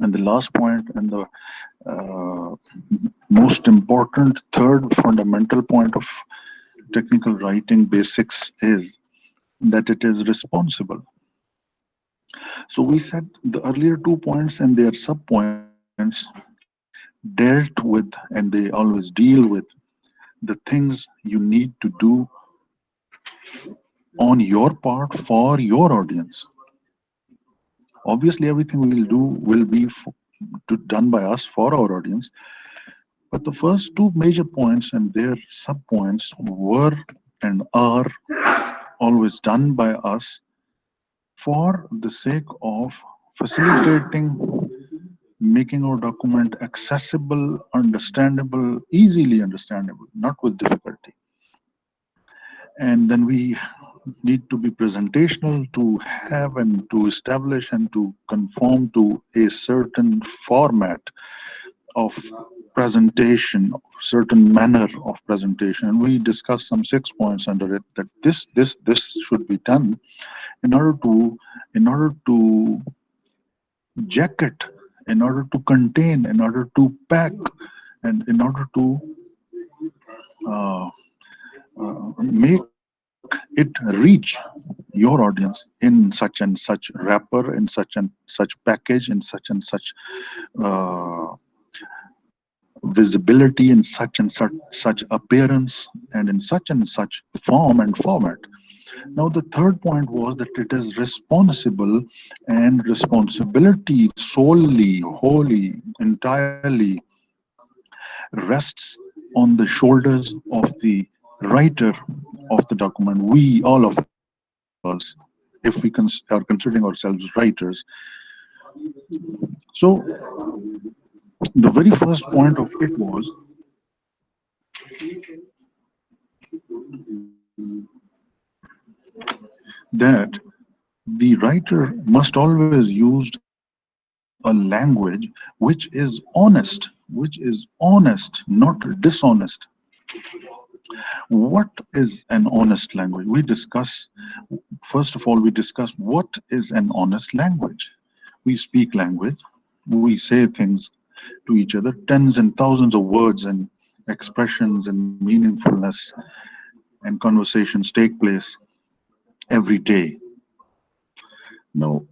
And the last point and the uh, most important third fundamental point of technical writing basics is that it is responsible. So we said the earlier 2 points and their subpoints dealt with, and they always deal with the things you need to do on your part for your audience. Obviously, everything we will do will be done by us for our audience. But the first two major points and their subpoints were and are always done by us for the sake of facilitating, making our document accessible, understandable, easily understandable, not with difficulty. And then we need to be presentational to have and to establish and to conform to a certain format of presentation, certain manner of presentation. And we discussed some 6 points under it that this should be done in order to jacket, in order to contain, in order to pack, and in order to uh, make it reach your audience in such and such wrapper, in such and such package, in such and such uh, visibility, in such appearance, and in such form and format. Now, the third point was that it is responsible, and responsibility solely, wholly, entirely rests on the shoulders of the writer of the document. We, all of us, if we are considering ourselves writers. So, the very first point of it was that the writer must always use a language which is honest, not dishonest. What is an honest language? We discuss, first of all, we discuss what is an honest language. We speak language, we say things to each other, tens and thousands of words and expressions and meaningfulness and conversations take place every day. Now,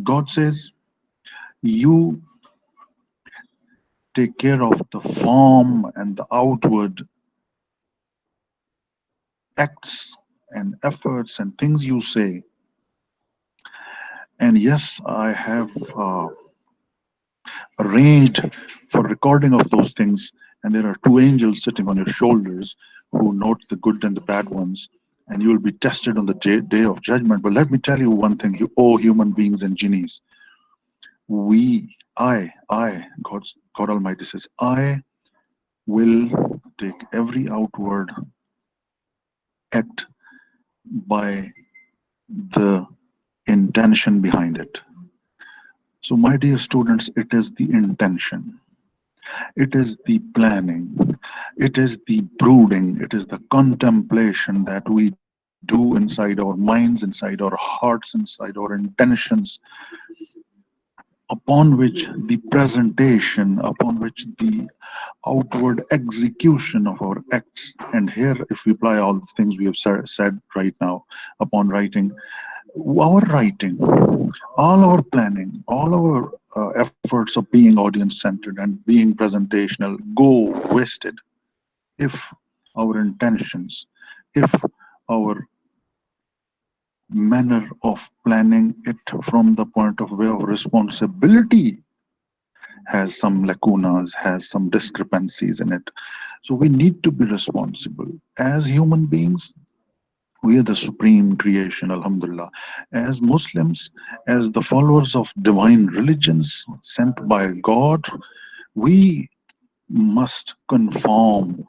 God says, you take care of the form and the outward acts and efforts and things you say. And yes, I have arranged for recording of those things, and there are two angels sitting on your shoulders who note the good and the bad ones, and you will be tested on the day of judgment. But let me tell you one thing, you all human beings and genies. God Almighty says, I will take every outward act by the intention behind it. So, my dear students, it is the intention, it is the planning, it is the brooding, it is the contemplation that we do inside our minds, inside our hearts, inside our intentions, upon which the presentation, upon which the outward execution of our acts, and here, if we apply all the things we have said right now upon writing, our writing, all our planning, all our efforts of being audience centered and being presentational go wasted if our intentions, if our manner of planning it from the point of view of responsibility has some lacunas, has some discrepancies in it. So we need to be responsible as human beings. We are the supreme creation, Alhamdulillah. As Muslims, as the followers of divine religions sent by God, we must conform.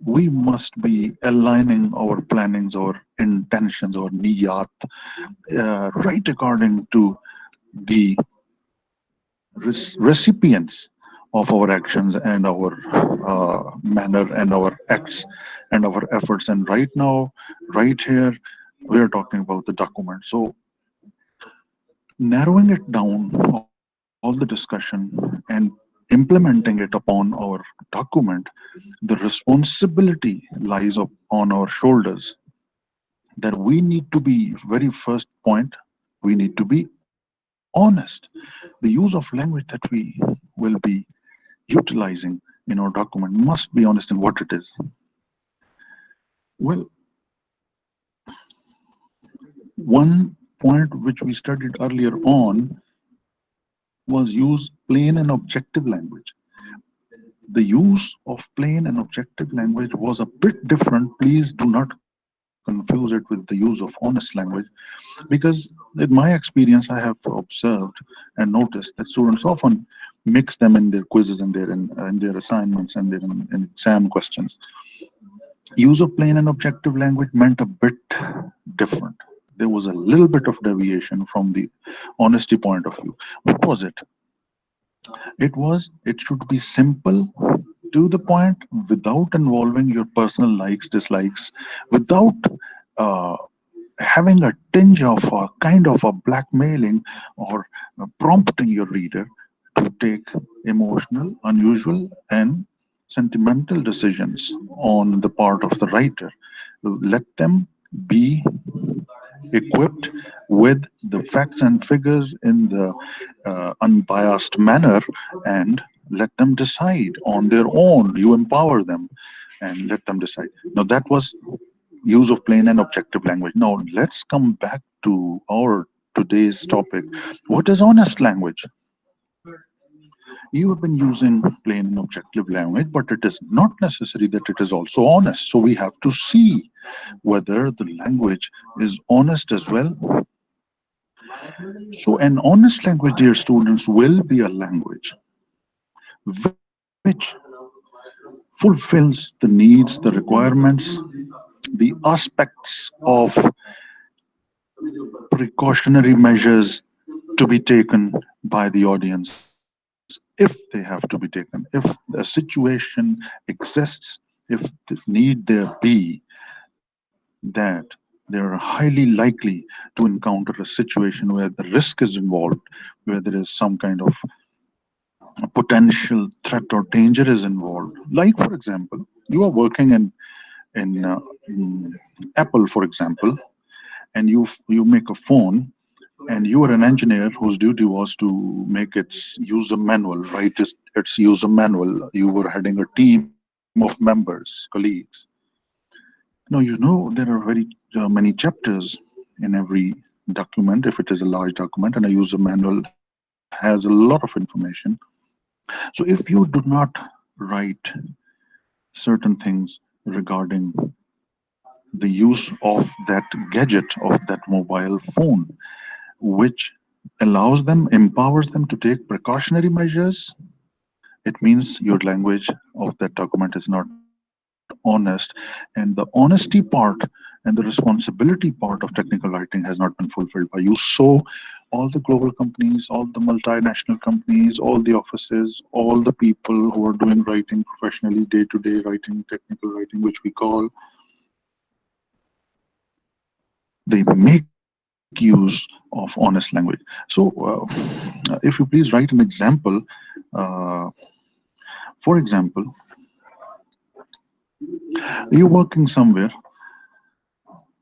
We must be aligning our plannings, our intentions, our niyat, right according to the recipients of our actions and our manner and our acts and our efforts. And right now, right here, we are talking about the document. So narrowing it down, all the discussion and implementing it upon our document, the responsibility lies on our shoulders. That we need to be, very first point, we need to be honest. The use of language that we will be utilizing in our document must be honest in what it is. Well, one point which we studied earlier on was use plain and objective language. The use of plain and objective language was a bit different. Please do not confuse it with the use of honest language, because in my experience, I have observed and noticed that students often mix them in their quizzes and in their assignments and their in exam questions. Use of plain and objective language meant a bit different. There was a little bit of deviation from the honesty point of view. What was it? It should be simple, to the point, without involving your personal likes, dislikes, without uh, having a tinge of a kind of a blackmailing or prompting your reader to take emotional, unusual, and sentimental decisions on the part of the writer. Let them be equipped with the facts and figures in the unbiased manner, and let them decide on their own. You empower them and let them decide. Now, that was use of plain and objective language. Now, let's come back to our today's topic. What is honest language? You have been using plain and objective language, but it is not necessary that it is also honest. So we have to see whether the language is honest as well. So, an honest language, dear students, will be a language which fulfills the needs, the requirements, the aspects of precautionary measures to be taken by the audience if they have to be taken. If a situation exists, if the need there be, that they're highly likely to encounter a situation where the risk is involved, where there is some kind of potential threat or danger is involved. Like, for example, you are working in Apple, for example, and you make a phone, and you are an engineer whose duty was to make its user manual, write its user manual. You were heading a team of members, colleagues. Now, there are very many chapters in every document, if it is a large document, and a user manual has a lot of information. So if you do not write certain things regarding the use of that gadget, of that mobile phone, which allows them, empowers them to take precautionary measures, it means your language of that document is not honest. And the honesty part and the responsibility part of technical writing has not been fulfilled by you. So, all the global companies, all the multinational companies, all the offices, all the people who are doing writing professionally, day to day writing, technical writing, which we call, they make use of honest language. So, if you please write an example, uh, for example, you're working somewhere,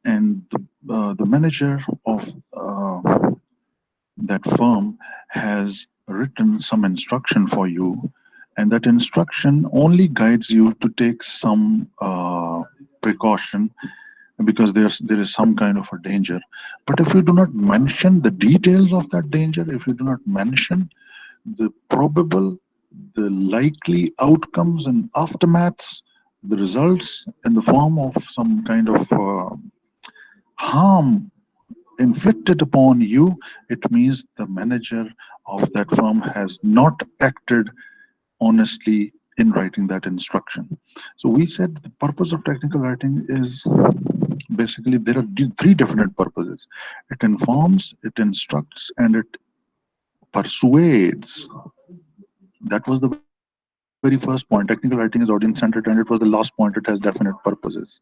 and the manager of that firm has written some instruction for you, and that instruction only guides you to take some precaution because there is some kind of a danger. But if you do not mention the details of that danger, if you do not mention the probable, the likely outcomes and aftermaths, the results in the form of some kind of harm inflicted upon you, it means the manager of that firm has not acted honestly in writing that instruction. So we said the purpose of technical writing is basically there are three definite purposes. It informs, it instructs, and it persuades. That was the very first point. Technical writing is audience centered, and it was the last point. It has definite purposes.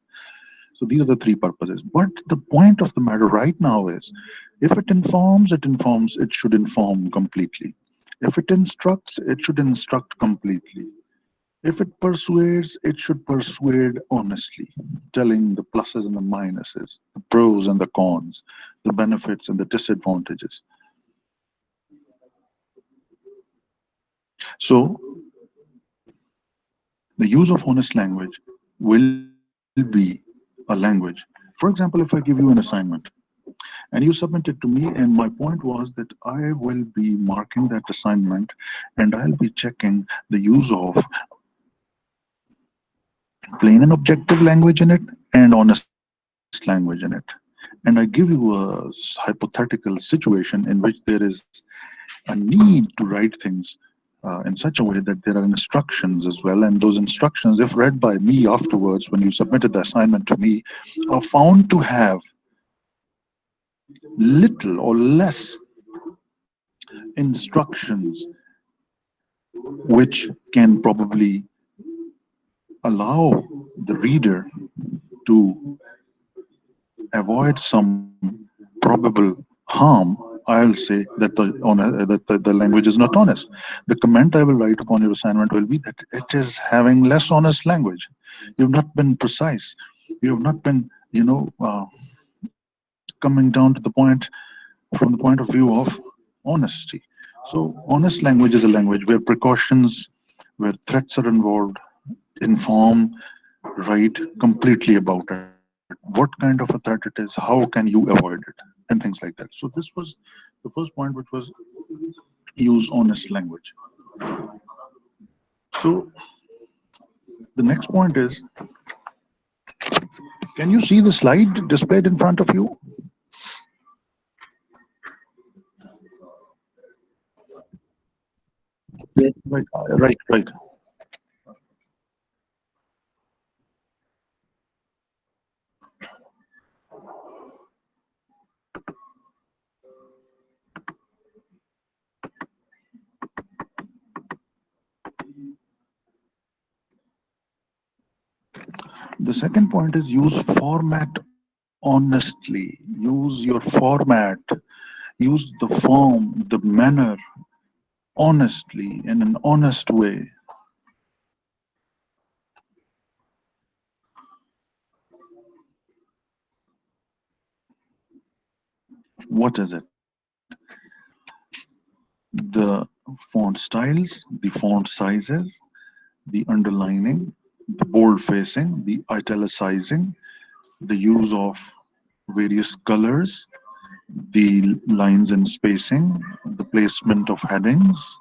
So these are the three purposes. But the point of the matter right now is if it informs, it informs, it should inform completely. If it instructs, it should instruct completely. If it persuades, it should persuade honestly, telling the pluses and the minuses, the pros and the cons, the benefits and the disadvantages. So, the use of honest language will be a language. For example, if I give you an assignment and you submit it to me, and my point was that I will be marking that assignment and I'll be checking the use of plain and objective language in it and honest language in it. And I give you a hypothetical situation in which there is a need to write things in such a way that there are instructions as well. And those instructions, if read by me afterwards when you submitted the assignment to me, are found to have little or less instructions which can probably allow the reader to avoid some probable harm, I'll say that the language is not honest. The comment I will write upon your assignment will be that it is having less honest language. You've not been precise. You have not been, coming down to the point from the point of view of honesty. So, honest language is a language where precautions, where threats are involved, inform, write completely about it. What kind of a threat it is, how can you avoid it, and things like that. So this was the first point, which was use honest language. So the next point is, can you see the slide displayed in front of you? Yes, Right. The second point is use format honestly. Use your format. Use the form, the manner honestly, in an honest way. What is it? The font styles, the font sizes, the underlining, the bold facing, the italicizing, the use of various colors, the lines and spacing, the placement of headings.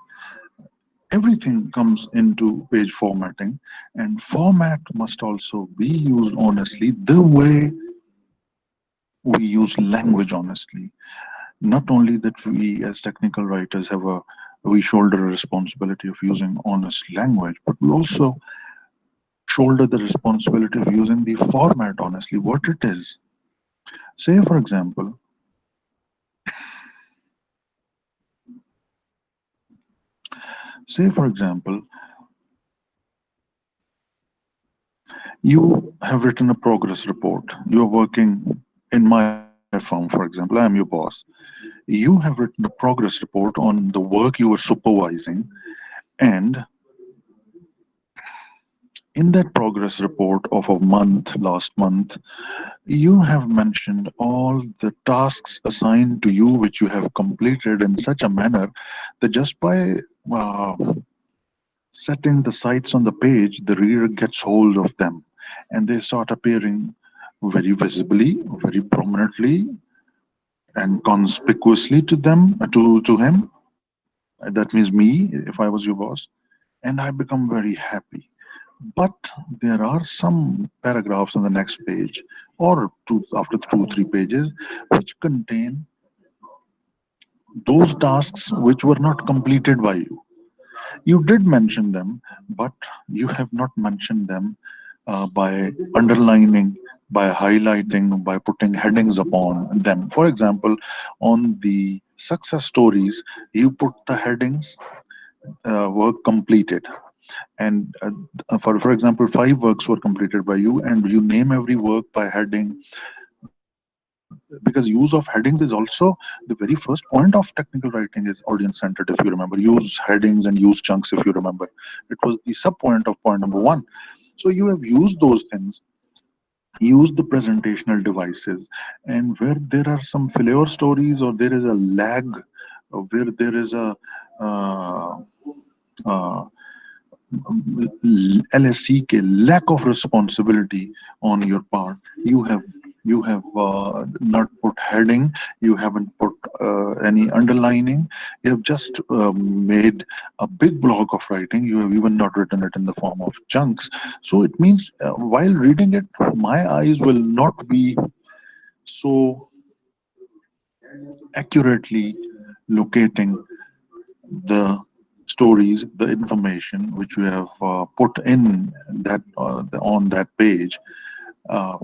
Everything comes into page formatting, and format must also be used honestly the way we use language honestly. Not only that we as technical writers we shoulder a responsibility of using honest language, but we also shoulder the responsibility of using the format honestly, what it is. Say, for example, say, for example, you have written a progress report. You are working in my firm, for example, I am your boss. You have written a progress report on the work you were supervising, and in that progress report of a month, last month, you have mentioned all the tasks assigned to you which you have completed in such a manner that just by uh, setting the sights on the page, the reader gets hold of them and they start appearing very visibly, very prominently, and conspicuously to them, to him. That means me, if I was your boss, and I become very happy. But there are some paragraphs on the next page, or after 2 3 pages, which contain those tasks which were not completed by you. You did mention them, but you have not mentioned them by underlining, by highlighting, by putting headings upon them. For example, on the success stories, you put the headings work completed. And for example, 5 works were completed by you, and you name every work by heading because use of headings is also the very first point of technical writing is audience centered. If you remember, use headings and use chunks. If you remember, it was the sub point of point number one. So you have used those things, use the presentational devices, and where there are some failure stories or there is a lag, or where there is a uh, uh, LSCK, lack of responsibility on your part. You have not put heading, you haven't put any underlining, you have just made a big block of writing, you have even not written it in the form of chunks. So it means while reading it, my eyes will not be so accurately locating the stories, the information which you have put in that on that page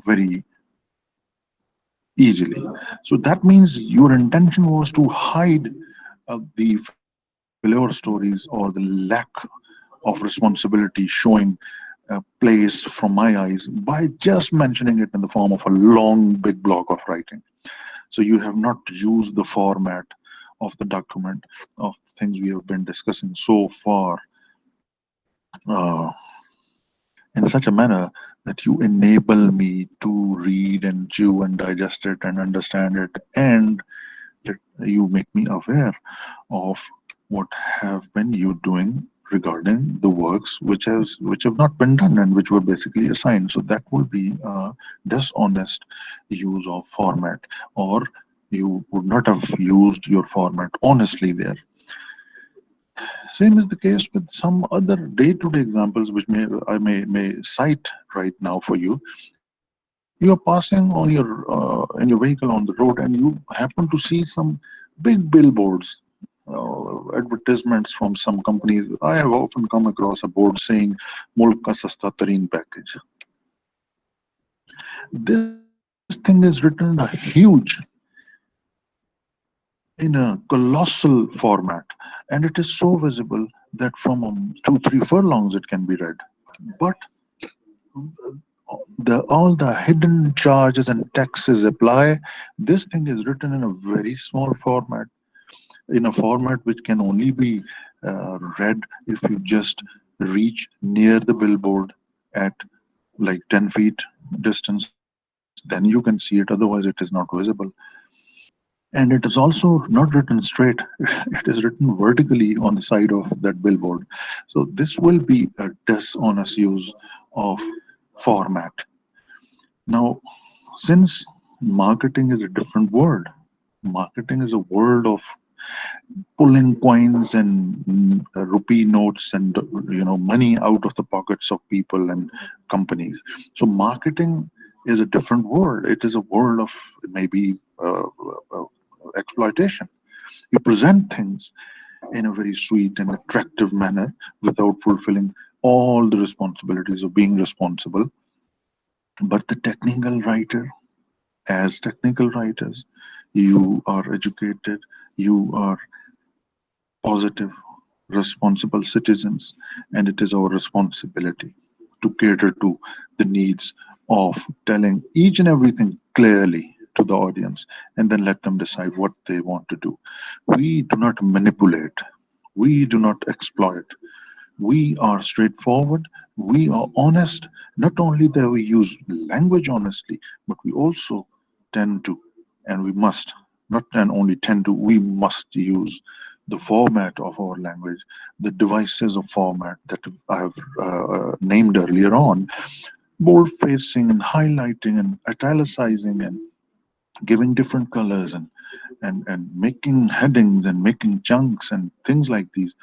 very easily. So that means your intention was to hide the failure stories or the lack of responsibility showing place from my eyes by just mentioning it in the form of a long big block of writing. So you have not used the format of the document of things we have been discussing so far uh, in such a manner that you enable me to read and chew and digest it and understand it, and that you make me aware of what have been you doing regarding the works which have not been done and which were basically assigned. So that will be a dishonest use of format, or you would not have used your format honestly there. Same is the case with some other day-to-day examples, which I may cite right now for you. You are passing on your in your vehicle on the road, and you happen to see some big billboards, advertisements from some companies. I have often come across a board saying "Mulk ka sasta tareen package." This thing is written in a huge, in a colossal format, and it is so visible that from 2 3 furlongs it can be read. But the all the hidden charges and taxes apply. This thing is written in a very small format, in a format which can only be read if you just reach near the billboard at like 10 feet distance. Then you can see it, otherwise it is not visible. And it is also not written straight, it is written vertically on the side of that billboard. So this will be a dishonest use of format. Now, since marketing is a different world, marketing is a world of pulling coins and rupee notes and money out of the pockets of people and companies. So marketing is a different world. It is a world of maybe uh, exploitation. You present things in a very sweet and attractive manner without fulfilling all the responsibilities of being responsible. But the technical writer, as technical writers, you are educated, you are positive, responsible citizens, and it is our responsibility to cater to the needs of telling each and everything clearly to the audience and then let them decide what they want to do. We do not manipulate, we do not exploit, we are straightforward, we are honest. Not only that we use language honestly, but we also tend to, and we must, not and only tend to, we must use the format of our language, the devices of format that I have named earlier on, bold facing and highlighting and italicizing and giving different colors and making headings and making chunks and things like these.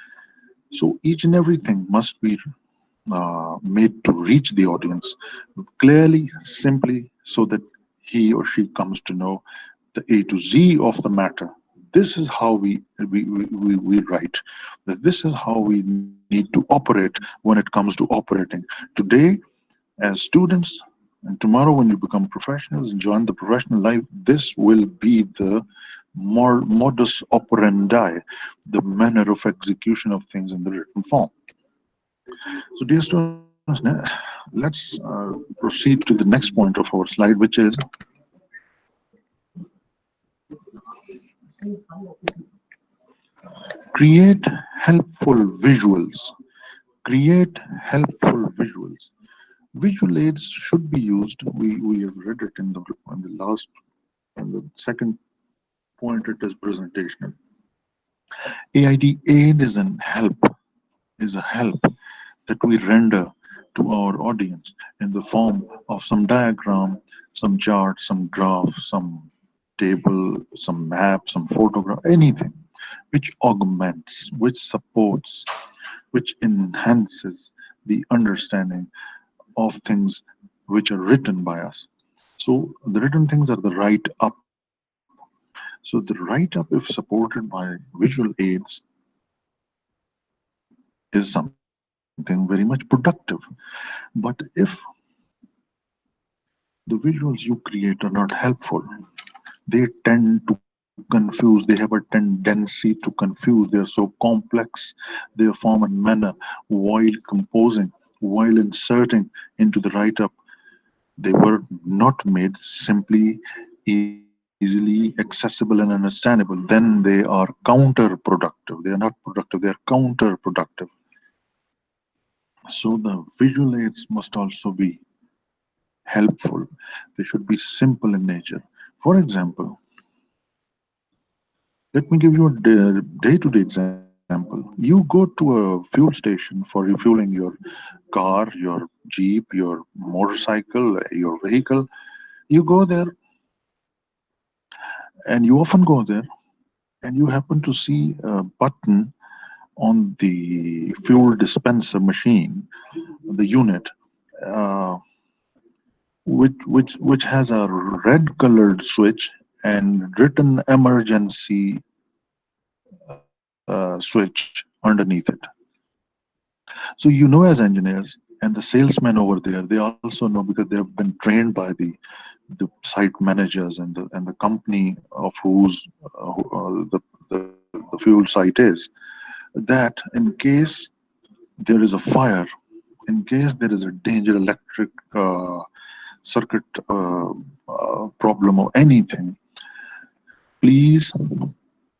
So each and everything must be made to reach the audience clearly, simply, so that he or she comes to know the A to Z of the matter. This is how we write. This is how we need to operate when it comes to operating. Today, as students, and tomorrow when you become professionals and join the professional life, this will be the more modus operandi, the manner of execution of things in the written form. So, dear students, let's proceed to the next point of our slide, which is Create helpful visuals. Create helpful visuals. Visual aids should be used. We have read it in the last and the second point. It is presentational. AID aid is a help that we render to our audience in the form of some diagram, some chart, some graph, some table, some map, some photograph, anything which augments, which supports, which enhances the understanding of things which are written by us. So the written things are the write up. So the write up, if supported by visual aids, is something very much productive. But if the visuals you create are not helpful, they tend to confuse. They have a tendency to confuse. They are so complex. They form a manner while composing, while inserting into the write up. They were not made simply easily accessible and understandable. Then they are counterproductive. They are not productive, they are counterproductive. So the visual aids must also be helpful. They should be simple in nature. For example, let me give you a day-to-day example. You go to a fuel station for refueling your car, your jeep, your motorcycle, your vehicle. You go there, and you often go there, and you happen to see a button on the fuel dispenser machine, the unit, uh, which has a red colored switch and written emergency switch underneath it. So you know, as engineers and the salesmen over there, they also know because they have been trained by the site managers and the company of whose the fuel site is, that in case there is a fire, in case there is a danger, electric circuit problem or anything, please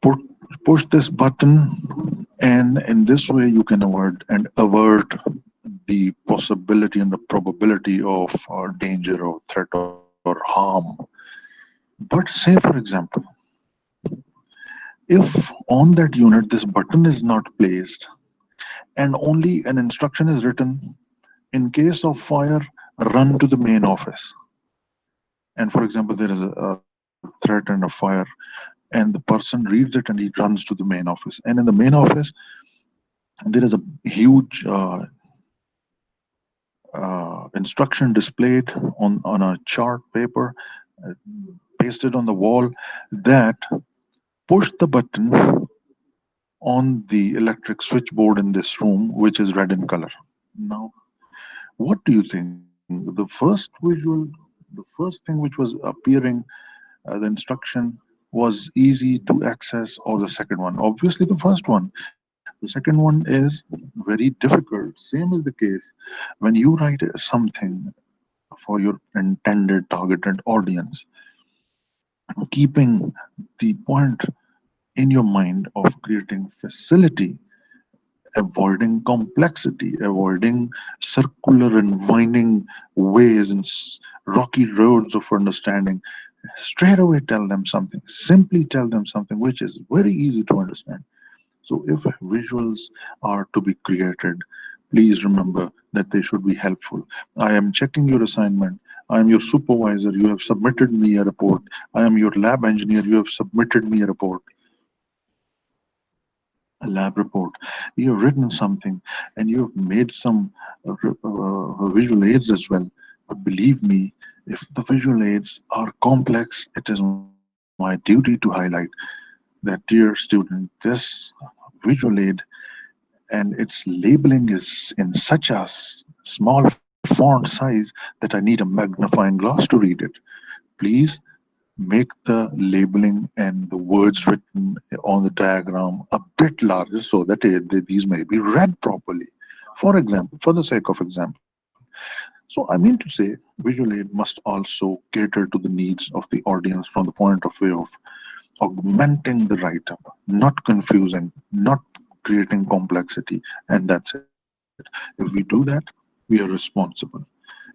put, push this button, and in this way you can avoid and avert the possibility and the probability of danger or threat or harm. But say, for example, if on that unit this button is not placed and only an instruction is written, in case of fire, run to the main office. And for example, there is a threat and a fire, and the person reads it and he runs to the main office. And in the main office, there is a huge instruction displayed on a chart paper, uh, pasted on the wall, that push the button on the electric switchboard in this room, which is red in color. Now, what do you think? The first thing which was appearing, the instruction was easy to access, or the second one? Obviously, the first one. The second one is very difficult. Same is the case when you write something for your intended targeted audience, keeping the point in your mind of creating facility, avoiding complexity, avoiding circular and winding ways and rocky roads of understanding. Straight away tell them something. Simply tell them something which is very easy to understand. So, if visuals are to be created, please remember that they should be helpful. I am checking your assignment. I am your supervisor. You have submitted me a report. I am your lab engineer. You have submitted me a report, a lab report. You have written something and you have made some visual aids as well. But believe me, if the visual aids are complex, it is my duty to highlight that, dear student, this visual aid and its labeling is in such a small font size that I need a magnifying glass to read it. Please make the labeling and the words written on the diagram a bit larger so that these may be read properly. For example, for the sake of example. So I mean to say, visual aid must also cater to the needs of the audience from the point of view of augmenting the write-up, not confusing, not creating complexity, and that's it. If we do that, we are responsible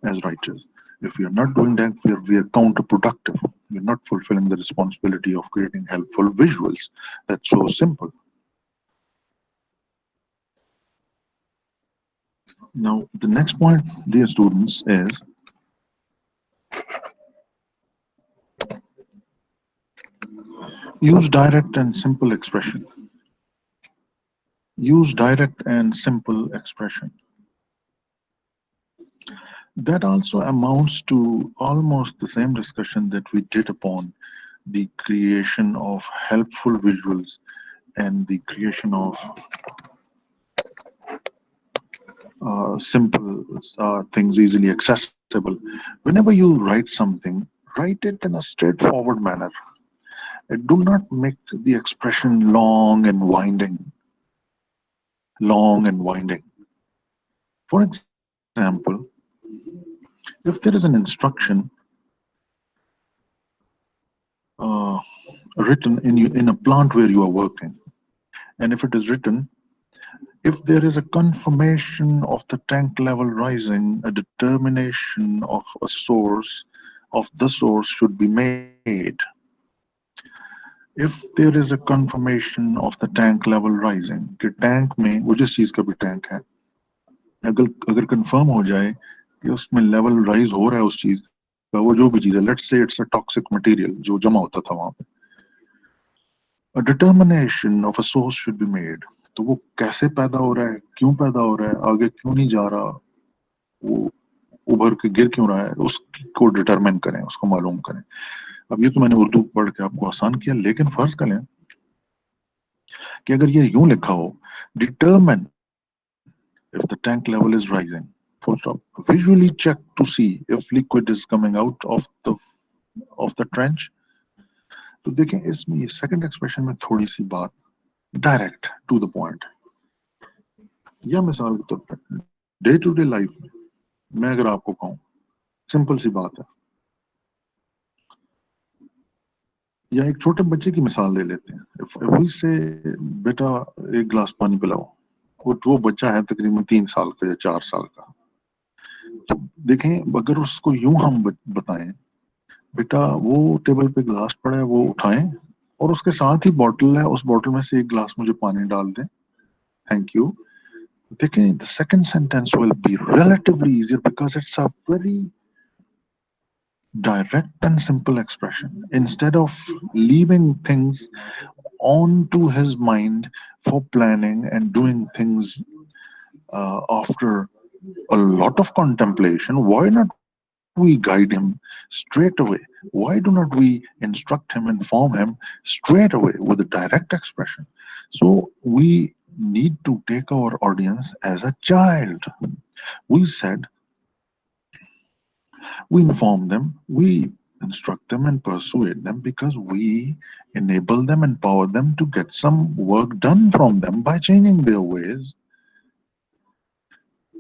as writers. If we are not doing that, we are counterproductive. We're not fulfilling the responsibility of creating helpful visuals. That's so simple. Now, the next point, dear students, is use direct and simple expression. Use direct and simple expression. That also amounts to almost the same discussion that we did upon the creation of helpful visuals and the creation of simple things easily accessible. Whenever you write something, write it in a straightforward manner. Do not make the expression long and winding. For example, if there is an instruction uh, written in a plant where you are working, and if it is written, if there is a confirmation of the tank level rising, a determination of a source of the source should be made. If there is a confirmation of the tank level rising कि tank में वो जिस चीज का भी tank है अगर अगर कंफर्म हो जाए कि उसमें लेवल राइज हो रहा है उस चीज का वो जो भी चीज है let's say it's a toxic material जो जमा होता था वहां पे a determination of a source should be made. तो वो कैसे पैदा हो रहा है क्यों पैदा हो रहा है आगे क्यों नहीं जा रहा वो उभर के गिर क्यों रहा है उसको डिटरमाइन करें उसको मालूम करें अब ये तो मैंने उर्दू पढ़ के आपको आसान किया लेकिन फर्ज करें कि अगर ये यूं लिखा हो determine if the tank level is rising full stop visually check to see if liquid is coming out of the trench तो देखें इसमें ये सेकंड एक्सप्रेशन में थोड़ी सी बात डायरेक्ट टू द पॉइंट या मिसाल के तौर per day to day life में मैं अगर आपको कहूँ सिंपल सी बात है या एक छोटे बच्चे की मिसाल ले लेते हैं if we say बेटा एक गिलास पानी पिलाओ वो बच्चा है तकरीबन 3 साल का या 4 साल का तो देखें अगर उसको यूं हम बताएं बेटा वो टेबल पे गिलास पड़ा है वो उठाएं और उसके साथ ही बॉटल है उस बॉटल में से एक गिलास मुझे पानी डाल दें थैंक यू देखें the second sentence will be relatively easier because it's a very direct and simple expression instead of leaving things onto his mind for planning and doing things after a lot of contemplation. Why not we guide him straight away? Why do not we instruct him, inform him straight away with a direct expression? So we need to take our audience as a child. We said we inform them, we instruct them and persuade them because we enable them, empower them to get some work done from them by changing their ways.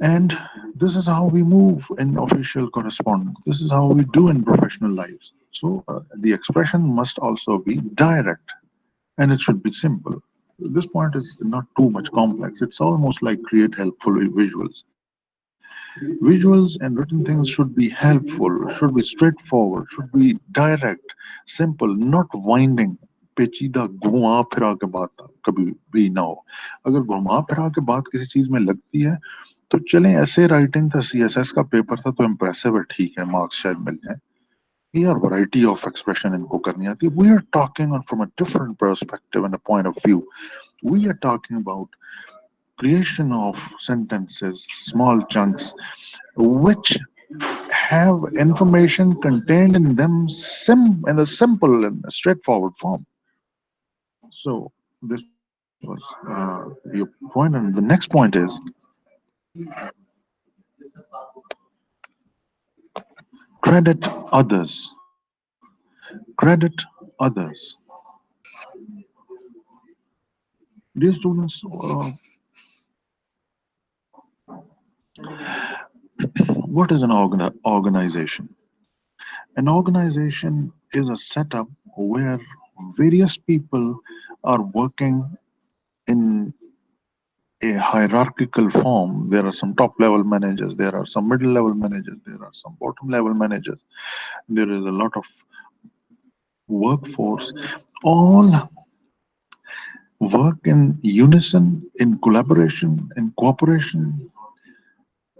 And this is how we move in official correspondence. This is how we do in professional lives. So the expression must also be direct and it should be simple. This point is not too much complex. It's almost like create helpful visuals. Visuals and written things should be helpful, should be straightforward, should be direct, simple, not winding. पेचीदा घुमा फिरा के बात कभी भी ना हो अगर घुमा फिरा के बात किसी चीज में लगती है तो चलें ऐसे राइटिंग था सीएसएस का पेपर था तो इम्प्रेसिव है ठीक है मार्क्स शायद मिल जाए यार वैरायटी ऑफ एक्सप्रेशन इनको करनी आती है we are talking from a different perspective and a point of view we are talking about creation of sentences, small chunks, which have information contained in them in a simple and straightforward form. So this was your point, and the next point is credit others. Credit others. Dear students, what is an organization? An organization is a setup where various people are working in a hierarchical form. There are some top level managers, there are some middle level managers, there are some bottom level managers. There is a lot of workforce, all work in unison, in collaboration, in cooperation,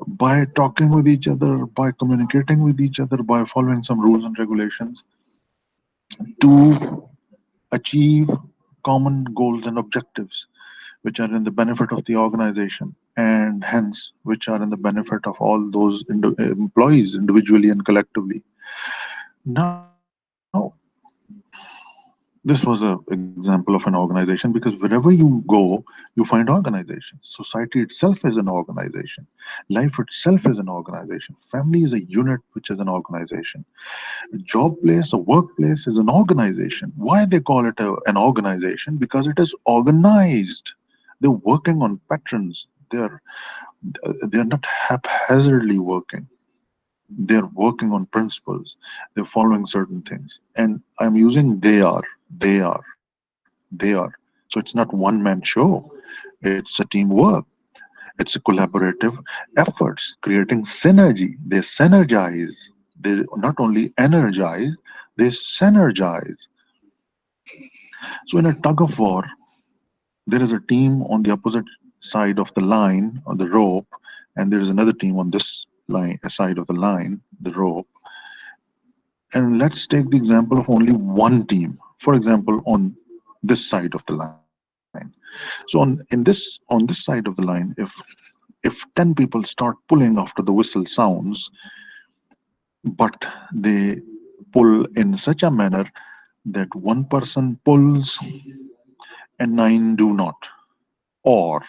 by talking with each other, by communicating with each other, by following some rules and regulations to achieve common goals and objectives, which are in the benefit of the organization and hence which are in the benefit of all those employees individually and collectively. Now, this was an example of an organization because wherever you go, you find organizations. Society itself is an organization. Life itself is an organization. Family is a unit which is an organization. A job place, a workplace is an organization. Why they call it an organization? Because it is organized. They're working on patterns. They're not haphazardly working. They're working on principles. They're following certain things. And I'm using they are. So it's not one man show. It's a teamwork. It's a collaborative efforts, creating synergy. They synergize. They not only energize, they synergize. So in a tug of war, there is a team on the opposite side of the line on the rope, and there is another team on this line side of the line, the rope. And let's take the example of only one team. For example, on this side of the line. So on this side of the line, if 10 people start pulling after the whistle sounds, but they pull in such a manner that one person pulls and nine do not, or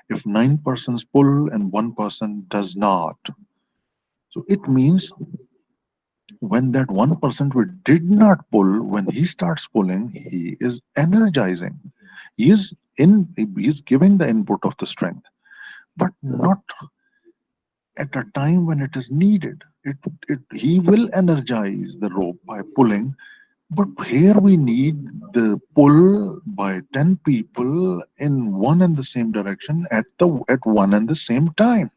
if nine persons pull and one person does not. So it means when that one person who did not pull, when he starts pulling, he is energizing. He is he is giving the input of the strength, but not at a time when it is needed. He will energize the rope by pulling, but here we need the pull by 10 people in one and the same direction at one and the same time.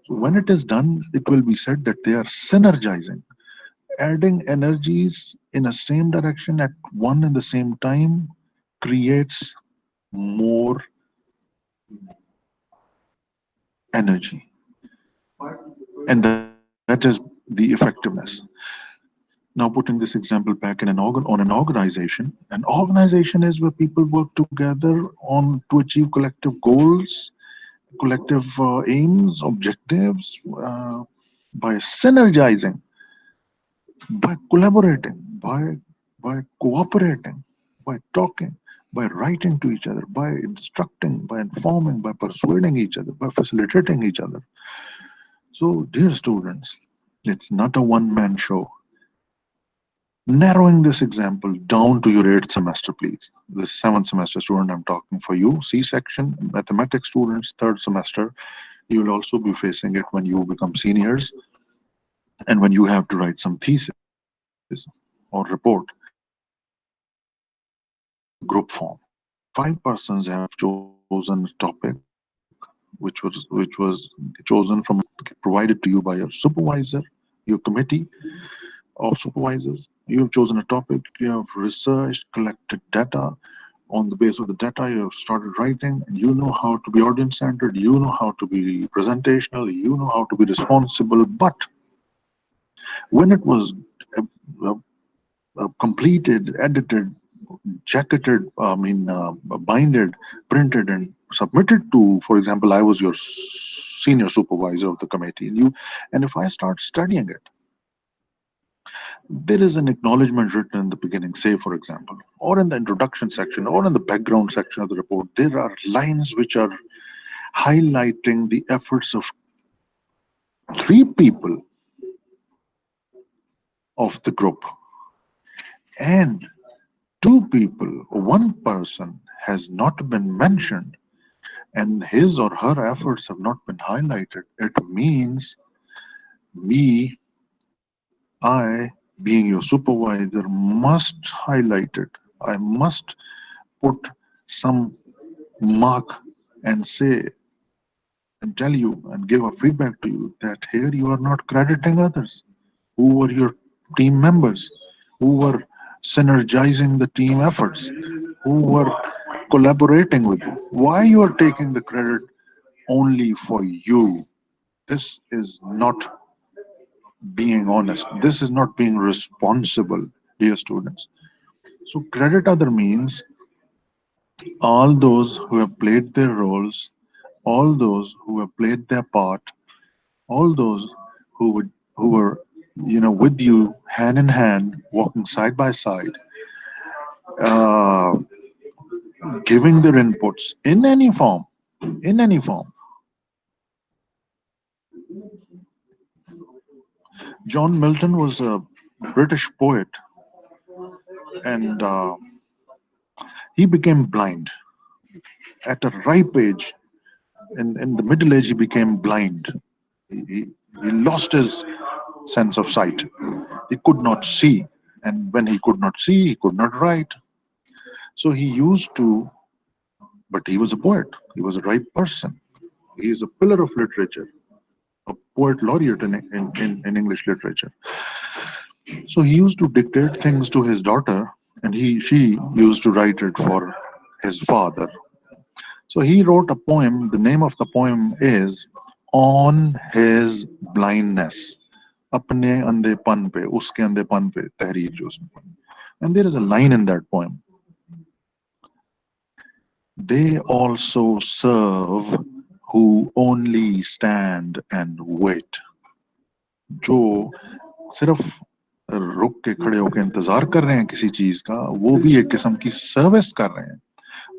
So when it is done, it will be said that they are synergizing, adding energies in a same direction at one and the same time creates more energy, and that is the effectiveness. Now, putting this example back in on an organization is where people work together on to achieve collective goals, collective aims, objectives, by synergizing, by collaborating, by cooperating, by talking, by writing to each other, by instructing, by informing, by persuading each other, by facilitating each other. So, dear students, it's not a one-man show. Narrowing this example down to your eighth semester, please. The seventh semester student, I'm talking for you. C section, mathematics students, third semester. You will also be facing it when you become seniors and when you have to write some thesis or report. This is a group form. Five persons have chosen a topic which was chosen from provided to you by your supervisor, your committee of supervisors. You have chosen a topic, you have researched, collected data. On the base of the data, you have started writing, and you know how to be audience centered, you know how to be presentational, you know how to be responsible. But when it was uh, uh, completed, edited, jacketed, binded, printed, and submitted to, for example, I was your senior supervisor of the committee, and if I start studying it, there is an acknowledgement written in the beginning, say, for example, or in the introduction section, or in the background section of the report, there are lines which are highlighting the efforts of three people of the group, and two people, one person has not been mentioned, and his or her efforts have not been highlighted. It means me, I, you. being your supervisor, must highlight it. I must put some mark and say and tell you and give a feedback to you that here you are not crediting others who were your team members, who were synergizing the team efforts, who were collaborating with you. Why you are taking the credit only for you? This is not being honest. This is not being responsible, dear students. So credit other means all those who have played their roles, all those who have played their part, all those who were with you hand in hand, walking side by side, uh, giving their inputs in any form, in any form. John Milton was a British poet, and he became blind at a ripe age. In the middle age, he became blind. He lost his sense of sight. He could not see, and when he could not see, he could not write. So he used to, but he was a poet. He was a ripe person. He is a pillar of literature, a poet laureate in English literature. So he used to dictate things to his daughter, and she used to write it for his father. So he wrote a poem. The name of the poem is On His Blindness. अपने अंधेपन पे, उसके अंधेपन पे तहरीर जो उसमें पढ़ी. And there is a line in that poem. They also serve who only stand and wait. जो सिर्फ रुक के खड़े होकर इंतजार कर रहे हैं किसी चीज का, वो भी एक किस्म की सर्विस कर रहे हैं.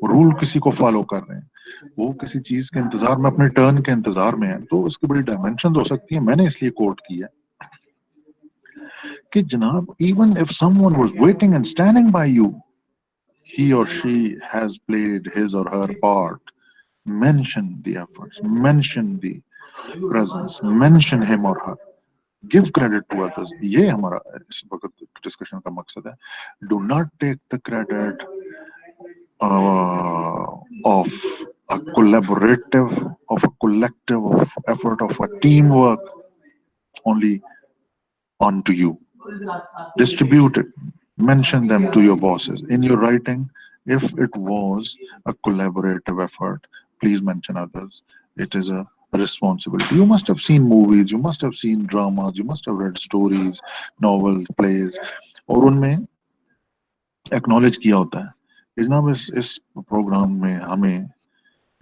रूल किसी को फॉलो कर रहे हैं, वो किसी चीज के इंतजार में, अपने टर्न के इंतजार में है. तो इसकी बड़ी डायमेंशन हो सकती है. मैंने इसलिए कोट किया कि जनाब, even if someone was waiting and standing by you, he or she has played his or her part. Mention the efforts, mention the presence, mention him or her. Give credit to others. ये हमारा इस वक्त discussion का मकसद है. Do not take the credit uh, of a collaborative, of a collective, of effort, of a teamwork only onto you. Distribute it. Mention them to your bosses. In your writing, if it was a collaborative effort, please mention others. It is a responsibility. You must have seen movies, you must have seen dramas, you must have read stories, novels, plays, और उनमें acknowledge किया होता है कि जनाब इस programme में हमें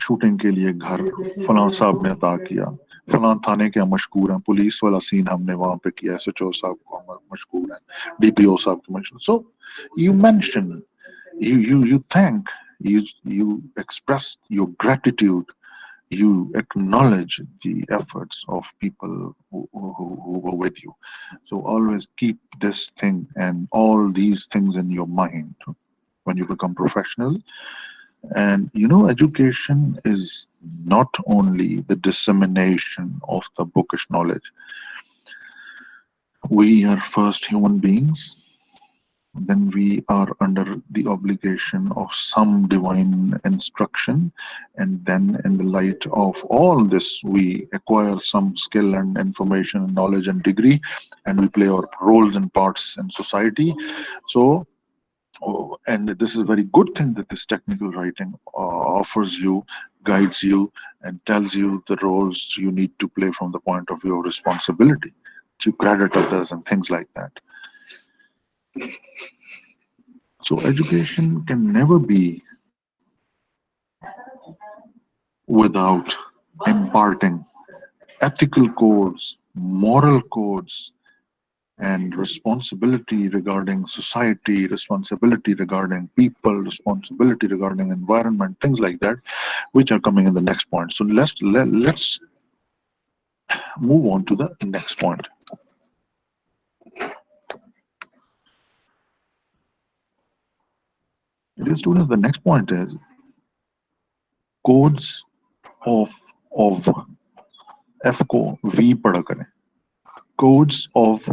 शूटिंग के लिए घर फलां साहब ने अता किया, फलां थाने के हम मशहूर हैं, पुलिस वाला सीन हमने वहां पे किया, एसएचओ साहब को हम मशहूर हैं, डीपीओ साहब को मशहूर. So you mention, you thank, you express your gratitude, you acknowledge the efforts of people who were with you. So always keep this thing and all these things in your mind when you become professional. And education is not only the dissemination of the bookish knowledge. We are first human beings, then we are under the obligation of some divine instruction, and then in the light of all this, we acquire some skill and information and knowledge and degree, and we play our roles and parts in society. So and this is a very good thing that this technical writing offers you, guides you, and tells you the roles you need to play from the point of view of responsibility, to credit others and things like that. So education can never be without imparting ethical codes, moral codes, and responsibility regarding society, responsibility regarding people, responsibility regarding environment, things like that, which are coming in the next point. So let's move on to the next point. Dear students, the next point is codes of F को V पढ़ा करें. Codes of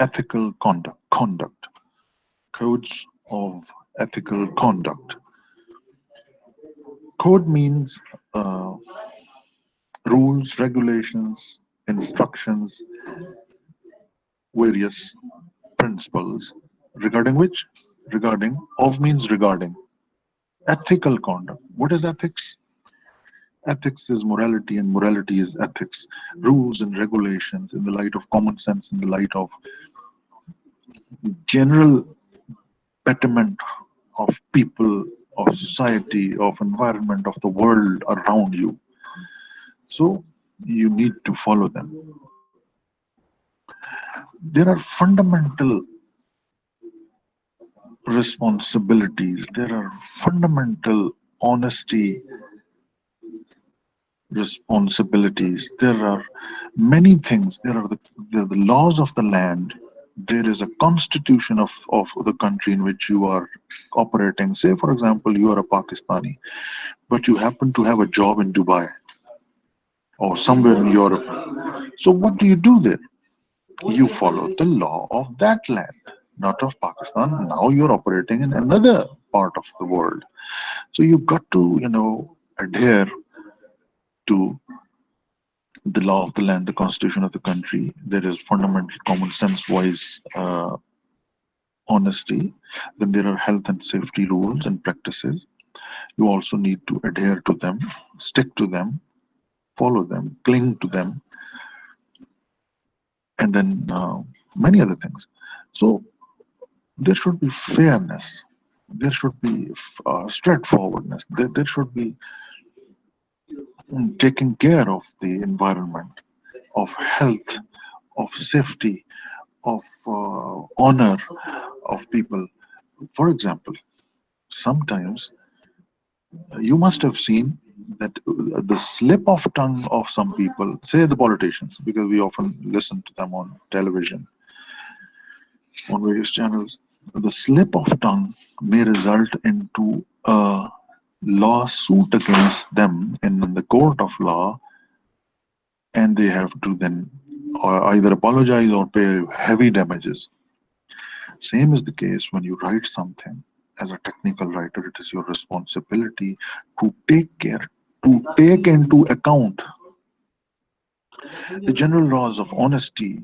ethical conduct, codes of ethical conduct. Code means uh, rules, regulations, instructions, various principles regarding which? Regarding, of means regarding. Ethical conduct. What is ethics? Ethics is morality, and morality is ethics. Rules and regulations in the light of common sense, in the light of general betterment of people, of society, of environment, of the world around you. So you need to follow them. There are fundamental responsibilities, there are fundamental honesty responsibilities, there are many things. There are the laws of the land, there is a constitution of the country in which you are operating. Say, for example, you are a Pakistani, but you happen to have a job in Dubai or somewhere in Europe. So, what do you do there? You follow the law of that land, not of Pakistan. Now you're operating in another part of the world. So, you've got to, adhere to the law of the land, the constitution of the country. There is fundamental common sense wise honesty. Then there are health and safety rules and practices. You also need to adhere to them, stick to them, follow them, cling to them, and then many other things. So there should be fairness, there should be straightforwardness, there should be taking care of the environment, of health, of safety, of honor of people. For example, sometimes you must have seen that the slip of tongue of some people, say the politicians, because we often listen to them on television, on various channels, the slip of tongue may result into a lawsuit against them in the court of law, and they have to then either apologize or pay heavy damages. Same is the case when you write something. As a technical writer, it is your responsibility to take care, to take into account the general laws of honesty,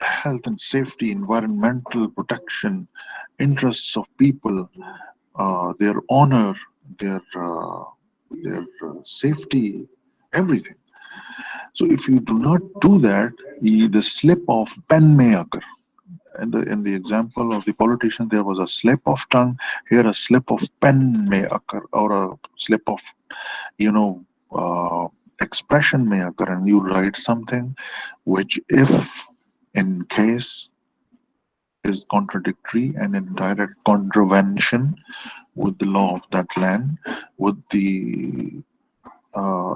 health and safety, environmental protection, interests of people, their honor, their safety, everything. So if you do not do that, the slip of pen may occur. In the example of the politician, there was a slip of tongue. Here, a slip of pen may occur, or a slip of you know expression may occur, and you write something which, if in case is contradictory and in direct contravention with the law of that land, with the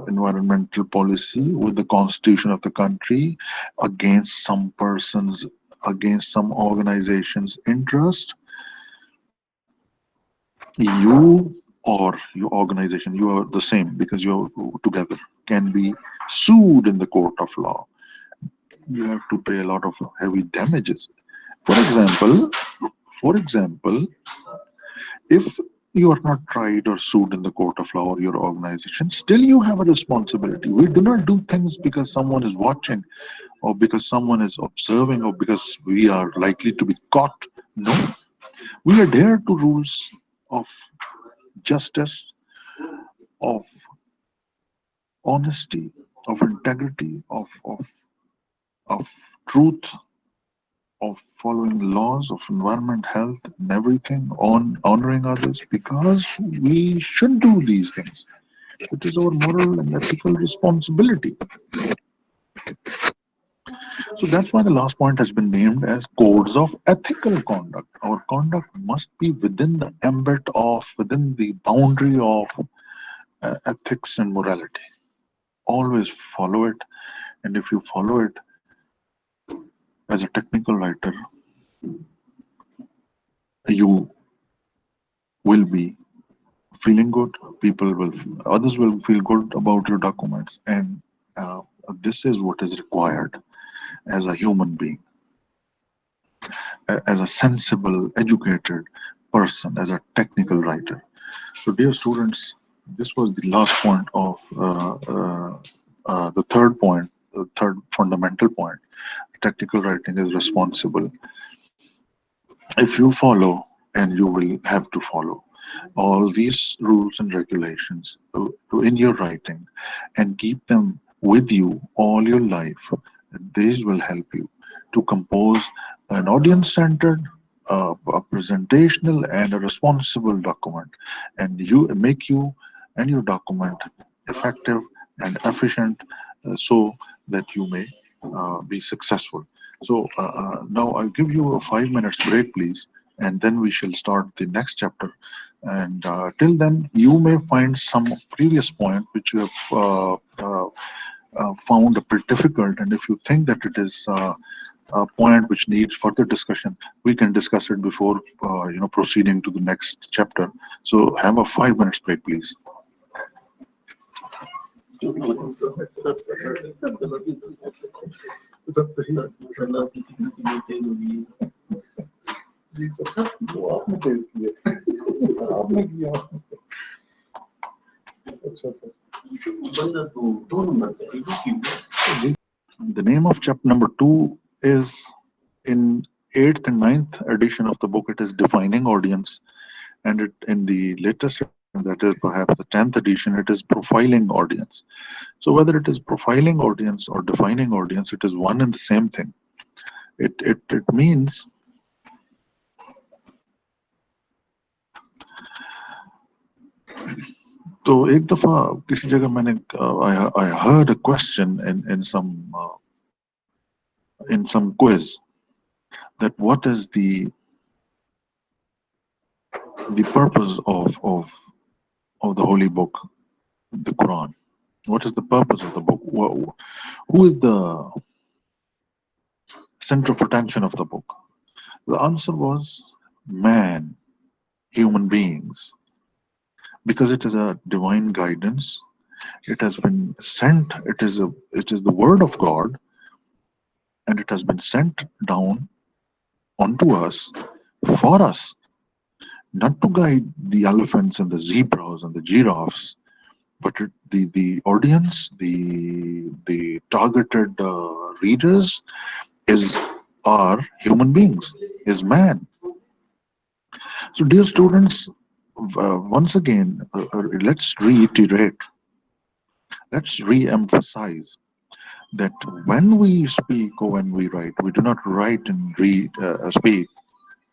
environmental policy, with the constitution of the country, against some persons, against some organization's interest, you or your organization, you are the same because you're together, can be sued in the court of law. You have to pay a lot of heavy damages. For example, for example, if you are not tried or sued in the court of law or your organization, still you have a responsibility. We do not do things because someone is watching or because someone is observing or because we are likely to be caught. No, we adhere to rules of justice, of honesty, of integrity, of truth, of following laws of environment, health, and everything, on honoring others, because we should do these things. It is our moral and ethical responsibility. So that's why the last point has been named as codes of ethical conduct. Our conduct must be within the ambit of, within the boundary of ethics and morality. Always follow it, and if you follow it as a technical writer, you will be feeling good. People will, others will feel good about your documents, and uh, this is what is required as a human being. as a sensible, educated person, as a technical writer. So, dear students, this was the last point of the third point, the third fundamental point. Technical writing is responsible. If you follow, and you will have to follow all these rules and regulations in your writing and keep them with you all your life, these will help you to compose an audience centered, a presentational, and a responsible document, and you make you and your document effective and efficient, so that you may be successful. So now I'll give you a 5 minutes break, please, and then we shall start the next chapter. And till then, you may find some previous point which you have found a bit difficult, and if you think that it is a point which needs further discussion, we can discuss it before proceeding to the next chapter. So have a 5 minutes break, please. The name of chapter number 2 is in 8th and 9th edition of the book. It is Defining Audience, and in the latest edition, that is perhaps the 10th edition, it is Profiling Audience. So whether it is profiling audience or defining audience, it is one and the same thing. It means तो एक दफा किसी जगह मैंने I heard a question in some quiz, that what is the purpose of the holy book, the Quran? What is the purpose of the book? Who is the center of attention of the book? The answer was man, human beings, because it is a divine guidance. It has been sent. It is the word of God, and it has been sent down onto us, for us, not to guide the elephants and the zebras and the giraffes, but the audience, the targeted readers is are human beings, is man. So, dear students, once again, let's reiterate, let's re-emphasize that when we speak or when we write, we do not write and speak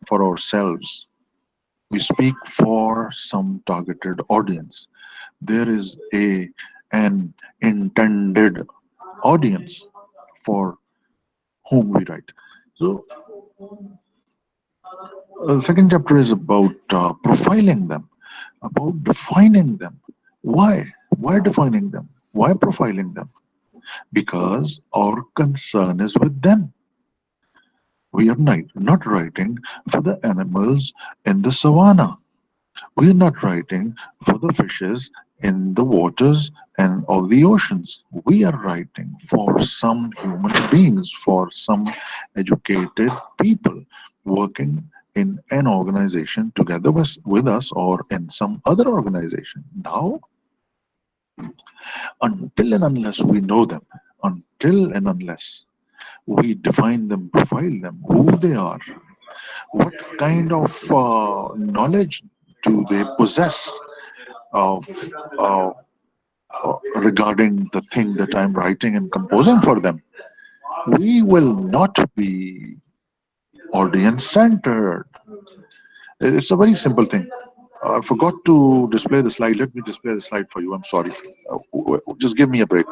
for ourselves. We speak for some targeted audience. There is an intended audience for whom we write. So, the second chapter is about profiling them, about defining them. Why? Why defining them? Why profiling them? Because our concern is with them. We are not writing for the animals in the savannah. We are not writing for the fishes in the waters and of the oceans. We are writing for some human beings, for some educated people working in an organization together with us or in some other organization. Now, until and unless we know them, until and unless we define them, profile them, who they are, what kind of knowledge do they possess of uh, regarding the thing that I'm writing and composing for them, we will not be audience centered. It's a very simple thing. I forgot to display the slide. Let me display the slide for you. I'm sorry. Just give me a break.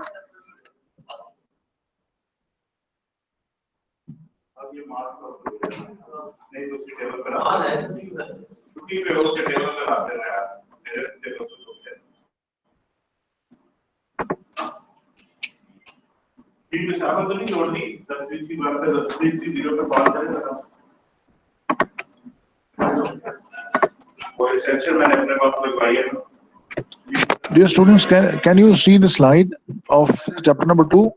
Dear students, can you see the slide of chapter number 2?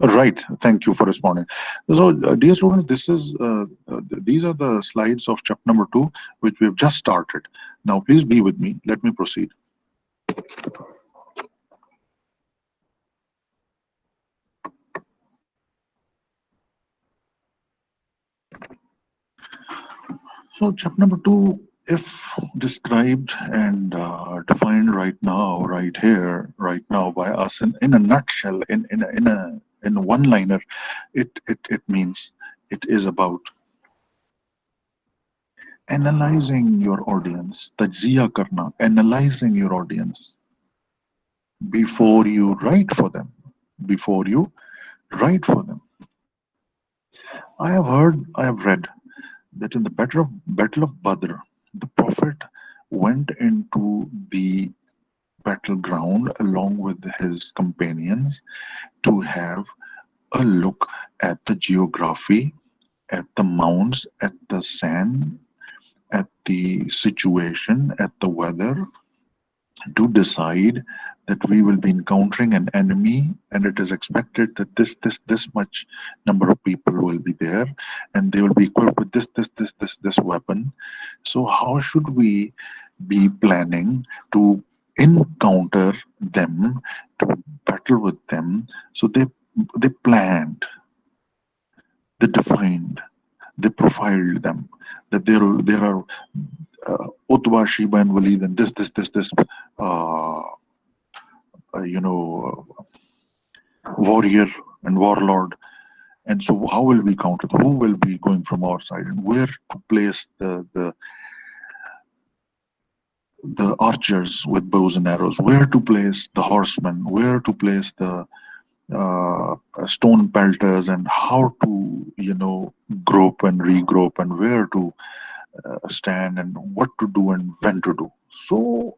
Right. Thank you for responding. So, dear students, these are the slides of chapter number two, which we have just started. Now, please be with me. Let me proceed. So, chapter number two, if described and defined right now, right here, right now by us in a nutshell, in a one-liner, it means it is about analyzing your audience, tajziya karna, analyzing your audience before you write for them. Before you write for them. I have read that in the Battle of Badr, the Prophet went into the battleground along with his companions to have a look at the geography, at the mounds, at the sand, at the situation, at the weather, to decide that we will be encountering an enemy and it is expected that this much number of people will be there and they will be equipped with this weapon. So how should we be planning to encounter them, to battle with them? So they planned, they defined, they profiled them, that there are Utbah, Sheba, and Walid, and this uh, you know, warrior and warlord. And so, how will we counter? Who will be going from our side, and where to place the archers with bows and arrows? Where to place the horsemen? Where to place the stone pelters, and how to grope and regroup, and where to stand, and what to do and when to do. So,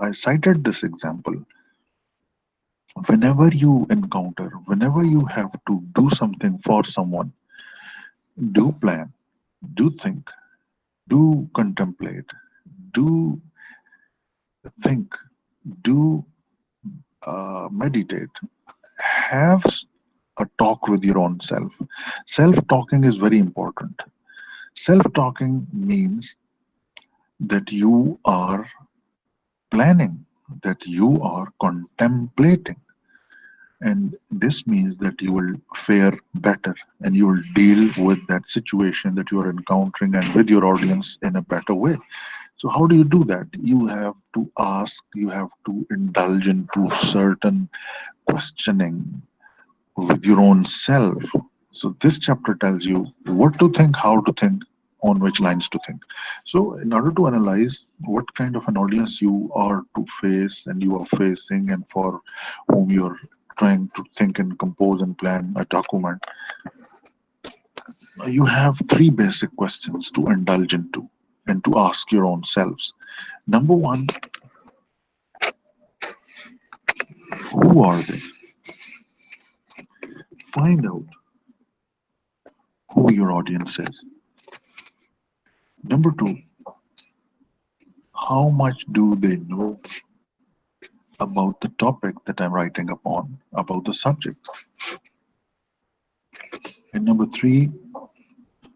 I cited this example. Whenever you encounter, whenever you have to do something for someone, do plan, do think, do contemplate, do think, do meditate, have a talk with your own self. Self talking is very important. Self talking means that you are planning, that you are contemplating. And this means that you will fare better and you will deal with that situation that you are encountering and with your audience in a better way. So, how do you do that? You have to ask, you have to indulge into certain questioning with your own self. So, this chapter tells you what to think, how to think, on which lines to think. So, in order to analyze what kind of an audience you are to face and you are facing, and for whom you're trying to think and compose and plan a document, you have three basic questions to indulge into and to ask your own selves. Number one, who are they? Find out who your audience is. Number two, how much do they know about the topic that I'm writing upon, about the subject? And number three,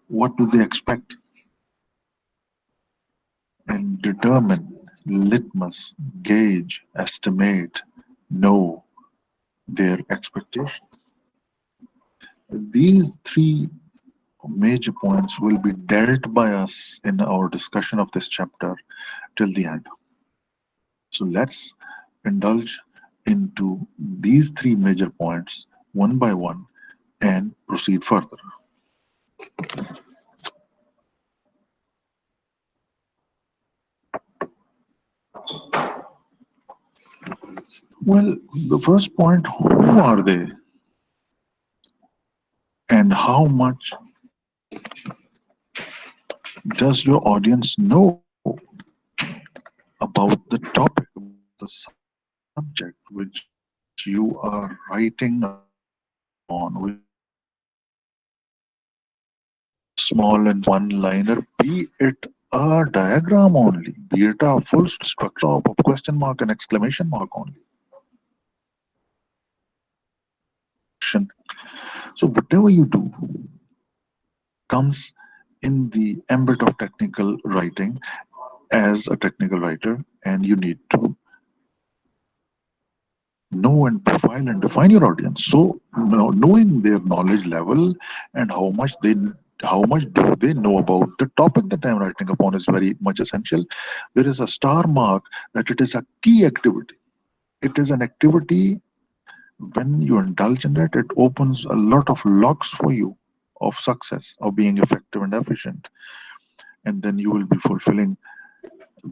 what do they expect? And determine, litmus, gauge, estimate, know their expectations. These three major points will be dealt by us in our discussion of this chapter till the end. So let's indulge into these three major points one by one and proceed further. Well, the first point, who are they and how much does your audience know about the topic, about the subject which you are writing upon, which you are discussing upon? Be it a small and one liner, be it a diagram only, be it a full structure of question mark and exclamation mark only. So whatever you do comes in the ambit of technical writing as a technical writer, and you need to know and profile and define your audience. So, knowing their knowledge level and how much do they know about the topic that I'm writing upon is very much essential. There is a star mark that it is a key activity. It is an activity. When you indulge in it, it opens a lot of locks for you of success, of being effective and efficient. And then you will be fulfilling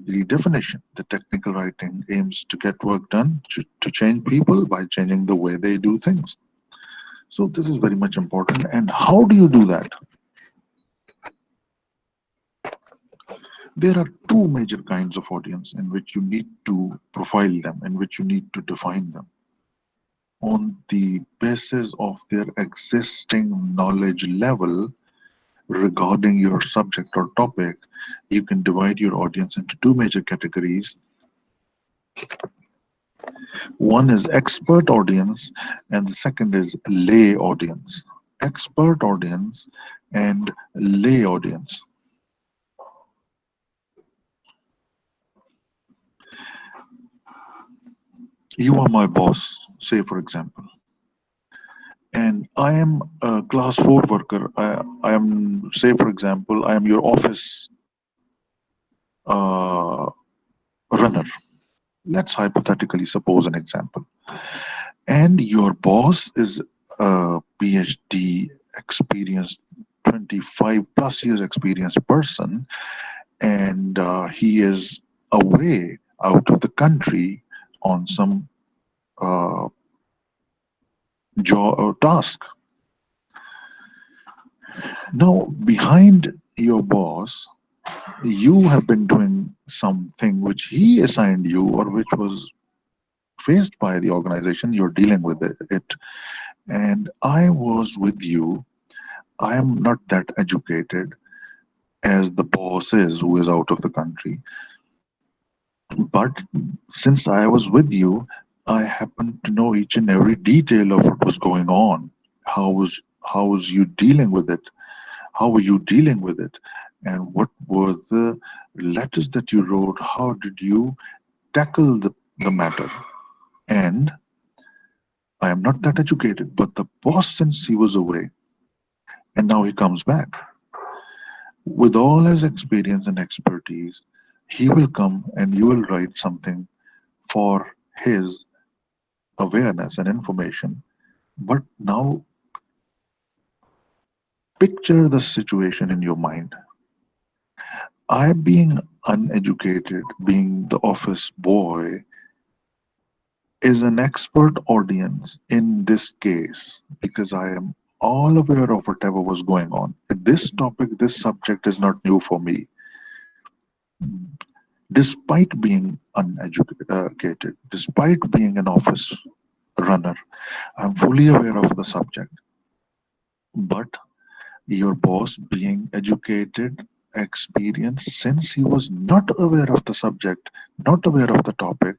the definition. The technical writing aims to get work done, to change people by changing the way they do things. So this is very much important. And how do you do that? There are two major kinds of audience in which you need to profile them, in which you need to define them. On the basis of their existing knowledge level regarding your subject or topic, you can divide your audience into two major categories. One is expert audience, and the second is lay audience. Expert audience and lay audience. You are my boss, say for example, and I am a class 4 worker. I am, say for example, I am your office uh, runner. Let's hypothetically suppose an example. And your boss is a PhD experienced, 25 plus years experienced person, and he is away out of the country on some uh, job or task. Now, behind your boss, you have been doing something which he assigned you or which was faced by the organization. You're dealing with it. And I was with you. I am not that educated as the boss is, who is out of the country. But since I was with you, I happened to know each and every detail of what was going on. How was you dealing with it? How were you dealing with it? And what were the letters that you wrote? How did you tackle the matter? And I am not that educated, but the boss, since he was away and now he comes back with all his experience and expertise, he will come and you will write something for his awareness and information. But now picture the situation in your mind. I, being uneducated, being the office boy, is an expert audience in this case because I am all aware of whatever was going on. This topic, this subject is not new for me. Despite being uneducated, despite being an office runner, I'm fully aware of the subject. But your boss, being educated, experienced, since he was not aware of the subject, not aware of the topic,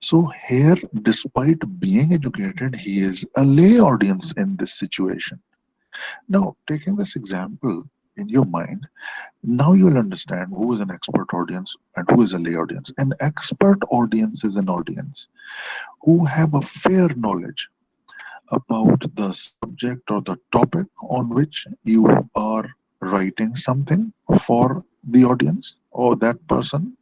so here, despite being educated, he is a lay audience in this situation. Now, taking this example in your mind, now you will understand who is an expert audience and who is a lay audience. An expert audience is an audience who have a fair knowledge about the subject or the topic on which you are writing something for the audience or that person.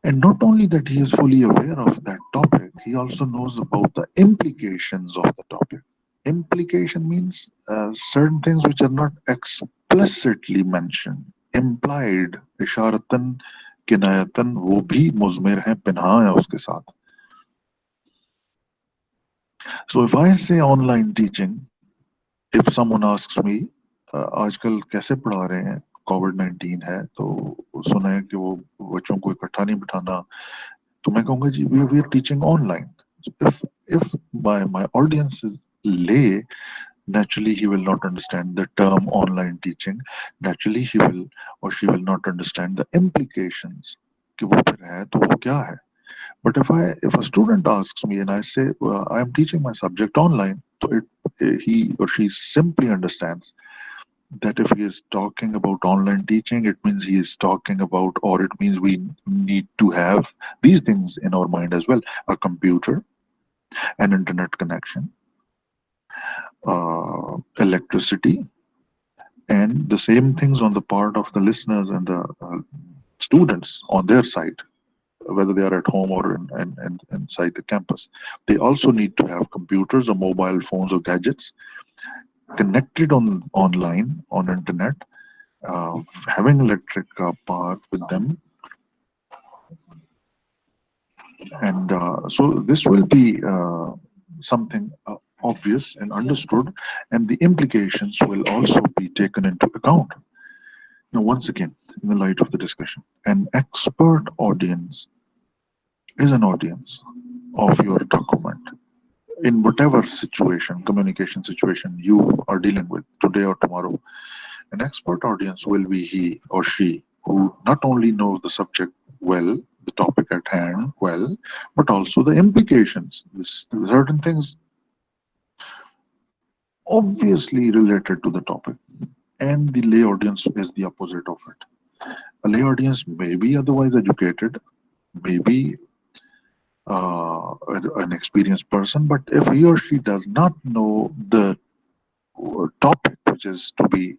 And not only that he is fully aware of that topic, he also knows about the implications of the topic. Implication means certain things which are not explicitly mentioned, implied, इशारतन किनायतन वो भी मुजमिर है पिन्हा है उसके साथ. So if I say online teaching, if someone asks me, आजकल कैसे पढ़ा रहे हैं, कोविड-19 है तो सुना है कि वो बच्चों को इकट्ठा नहीं बिठाना, तो मैं कहूँगा जी we are teaching online. So if my audience is lay, naturally he will not understand the term online teaching. Naturally he will or she will not understand the implications कि वो फिर है तो वो क्या है. But if a student asks me and I say I am teaching my subject online, he or she simply understands that if he is talking about online teaching, it means he is talking about, or it means we need to have these things in our mind as well: a computer, an internet connection, electricity, and the same things on the part of the listeners and the students on their side, whether they are at home or inside the campus. They also need to have computers or mobile phones or gadgets connected online on internet, having electric power with them, and so this will be something obvious and understood, and the implications will also be taken into account. Now, once again, in the light of the discussion, an expert audience is an audience of your document in whatever situation, communication situation you are dealing with today or tomorrow. An expert audience will be he or she who not only knows the subject well, the topic at hand well, but also the implications. Certain things obviously related to the topic, and the lay audience is the opposite of it. A lay audience may be otherwise educated, maybe an experienced person, but if he or she does not know the topic which is to be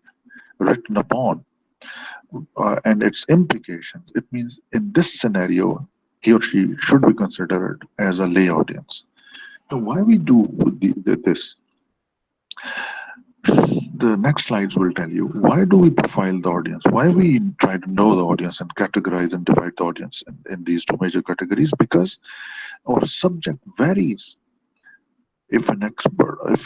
written upon and its implications, it means in this scenario, he or she should be considered as a lay audience. Now, why we do this? The next slides will tell you why do we profile the audience, why we try to know the audience and categorize and divide the audience in these two major categories, because our subject varies. If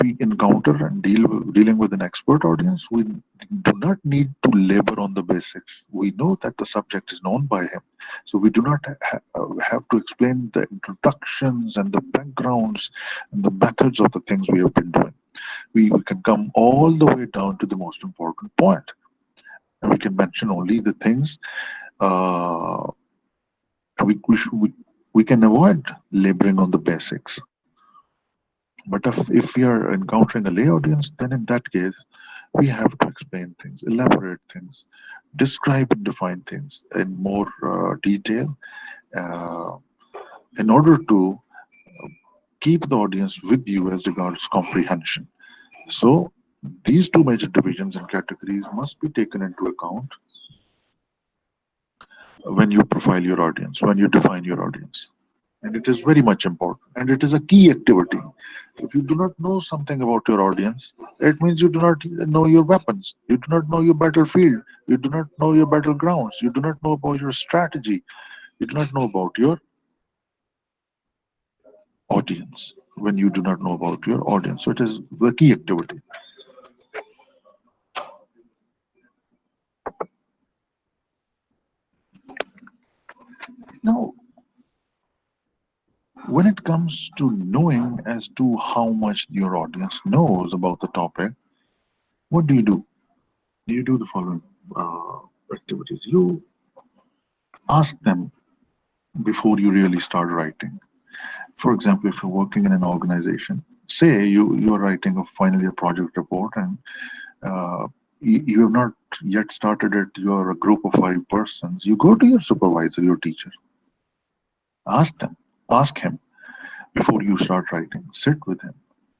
we encounter and dealing with an expert audience, we do not need to labor on the basics. We know that the subject is known by him, so we do not have to explain the introductions and the backgrounds and the methods of the things we have been doing. We can come all the way down to the most important point, and we can mention only the things uh, we can avoid laboring on the basics. But if we are encountering a lay audience, then in that case, we have to explain things, elaborate things, describe and define things in more detail uh, in order to keep the audience with you as regards comprehension. So, these two major divisions and categories must be taken into account when you profile your audience, when you define your audience. And it is very much important. And it is a key activity. If you do not know something about your audience, it means you do not know your weapons, you do not know your battlefield, you do not know your battlegrounds, you do not know about your strategy, you do not know about your audience when you do not know about your audience. So it is the key activity. Now, when it comes to knowing as to how much your audience knows about the topic, what do? You do the following activities. You ask them before you really start writing. For example, if you're working in an organization, say you're writing a final year project report, and you have not yet started it, you're a group of 5 persons, you go to your supervisor, your teacher, ask them, ask him before you start writing, sit with him.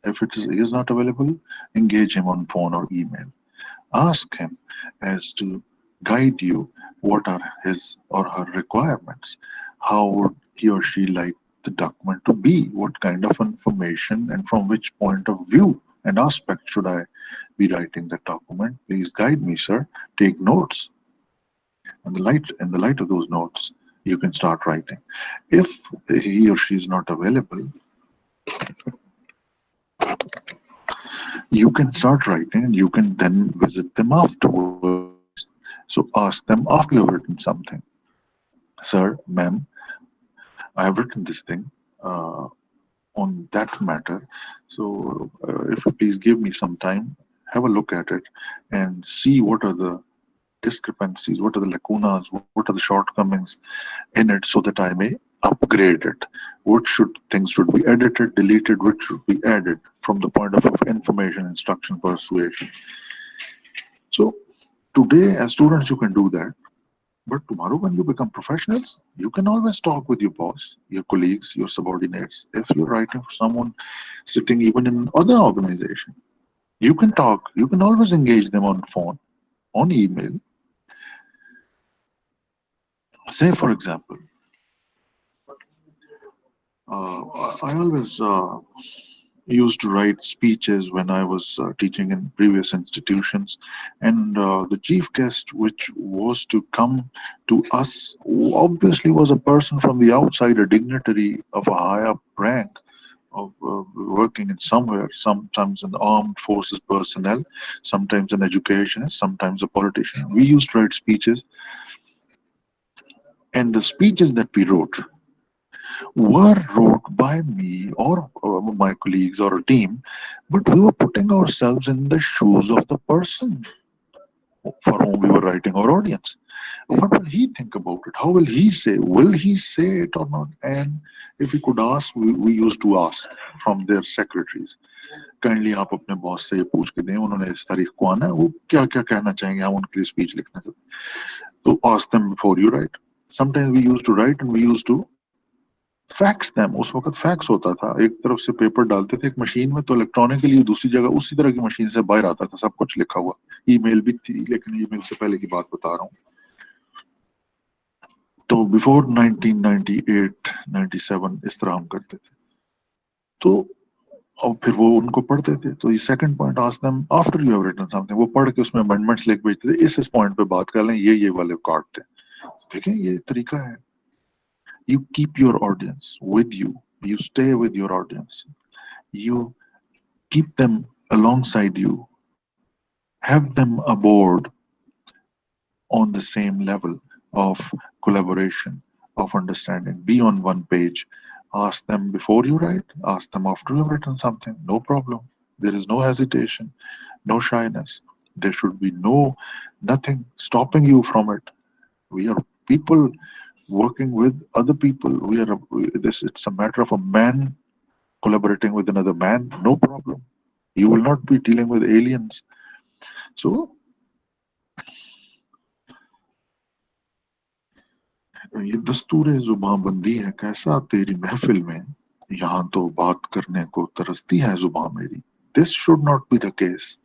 If he is not available, engage him on phone or email. Ask him as to guide you what are his or her requirements. How would he or she like the document to be? What kind of information and from which point of view and aspect should I be writing the document? Please guide me, sir. Take notes. In the light of those notes, you can start writing. If he or she is not available, you can start writing and you can then visit them afterwards. So ask them after you have written something. Sir, ma'am, I have written this thing on that matter. So if you please give me some time, have a look at it and see what are the discrepancies, what are the lacunas, what are the shortcomings in it so that I may upgrade it. What should things should be edited, deleted, which should be added. from the point of view of information, instruction, persuasion. So today, as students, you can do that. But tomorrow, when you become professionals, you can always talk with your boss, your colleagues, your subordinates. If you're writing for someone sitting even in other organization, you can talk. You can always engage them on phone, on email. Say, for example, I always used to write speeches when I was teaching in previous institutions, and the chief guest, which was to come to us, who obviously was a person from the outside, a dignitary of a higher rank, of working in somewhere, sometimes an armed forces personnel, sometimes an educationist, sometimes a politician. We used to write speeches, and the speeches that we were wrote by me or my colleagues or a team, but we were putting ourselves in the shoes of the person for whom we were writing our audience. What will he think about it? How will he say? Will he say it or not? And if we could ask, we used to ask from their secretaries. Kindly आप अपने boss से ये पूछ के दें उन्होंने इस तारीख को आना है वो क्या क्या कहना चाहेंगे हम उनके लिए स्पीच लिखना चाहते तो ask them before you write. Sometimes we used to write and we used to fax them. उस वक्त फैक्स होता था एक तरफ से पेपर डालते थे एक मशीन में तो इलेक्ट्रॉनिकली दूसरी जगह उसी तरह की मशीन से बाहर आता था सब कुछ लिखा हुआ ईमेल भी थी लेकिन ईमेल से पहले की बात बता रहा हूँ तो बिफोर 1998 97 इस तरह हम करते थे तो और फिर वो उनको पढ़ते थे तो ये second point ask them after you have written something वो पढ़ के उसमें अमेंडमेंट्स लिख भेजते थे इस पॉइंट पे बात कर लें ये वाले काटते ठीक है ये तरीका है you keep your audience with you. You stay with your audience. You keep them alongside you. Have them aboard on the same level of collaboration, of understanding. Be on one page. Ask them before you write, ask them after you've written something. No problem. There is no hesitation, no shyness. There should be nothing stopping you from it. We are people working with other people. It's a matter of a man collaborating with another man, no problem. You will not be dealing with aliens. So ये दस्तूर जुबान बंदी है कैसा तेरी महफिल में यहाँ तो बात करने को तरसती है जुबान मेरी This should not be the case.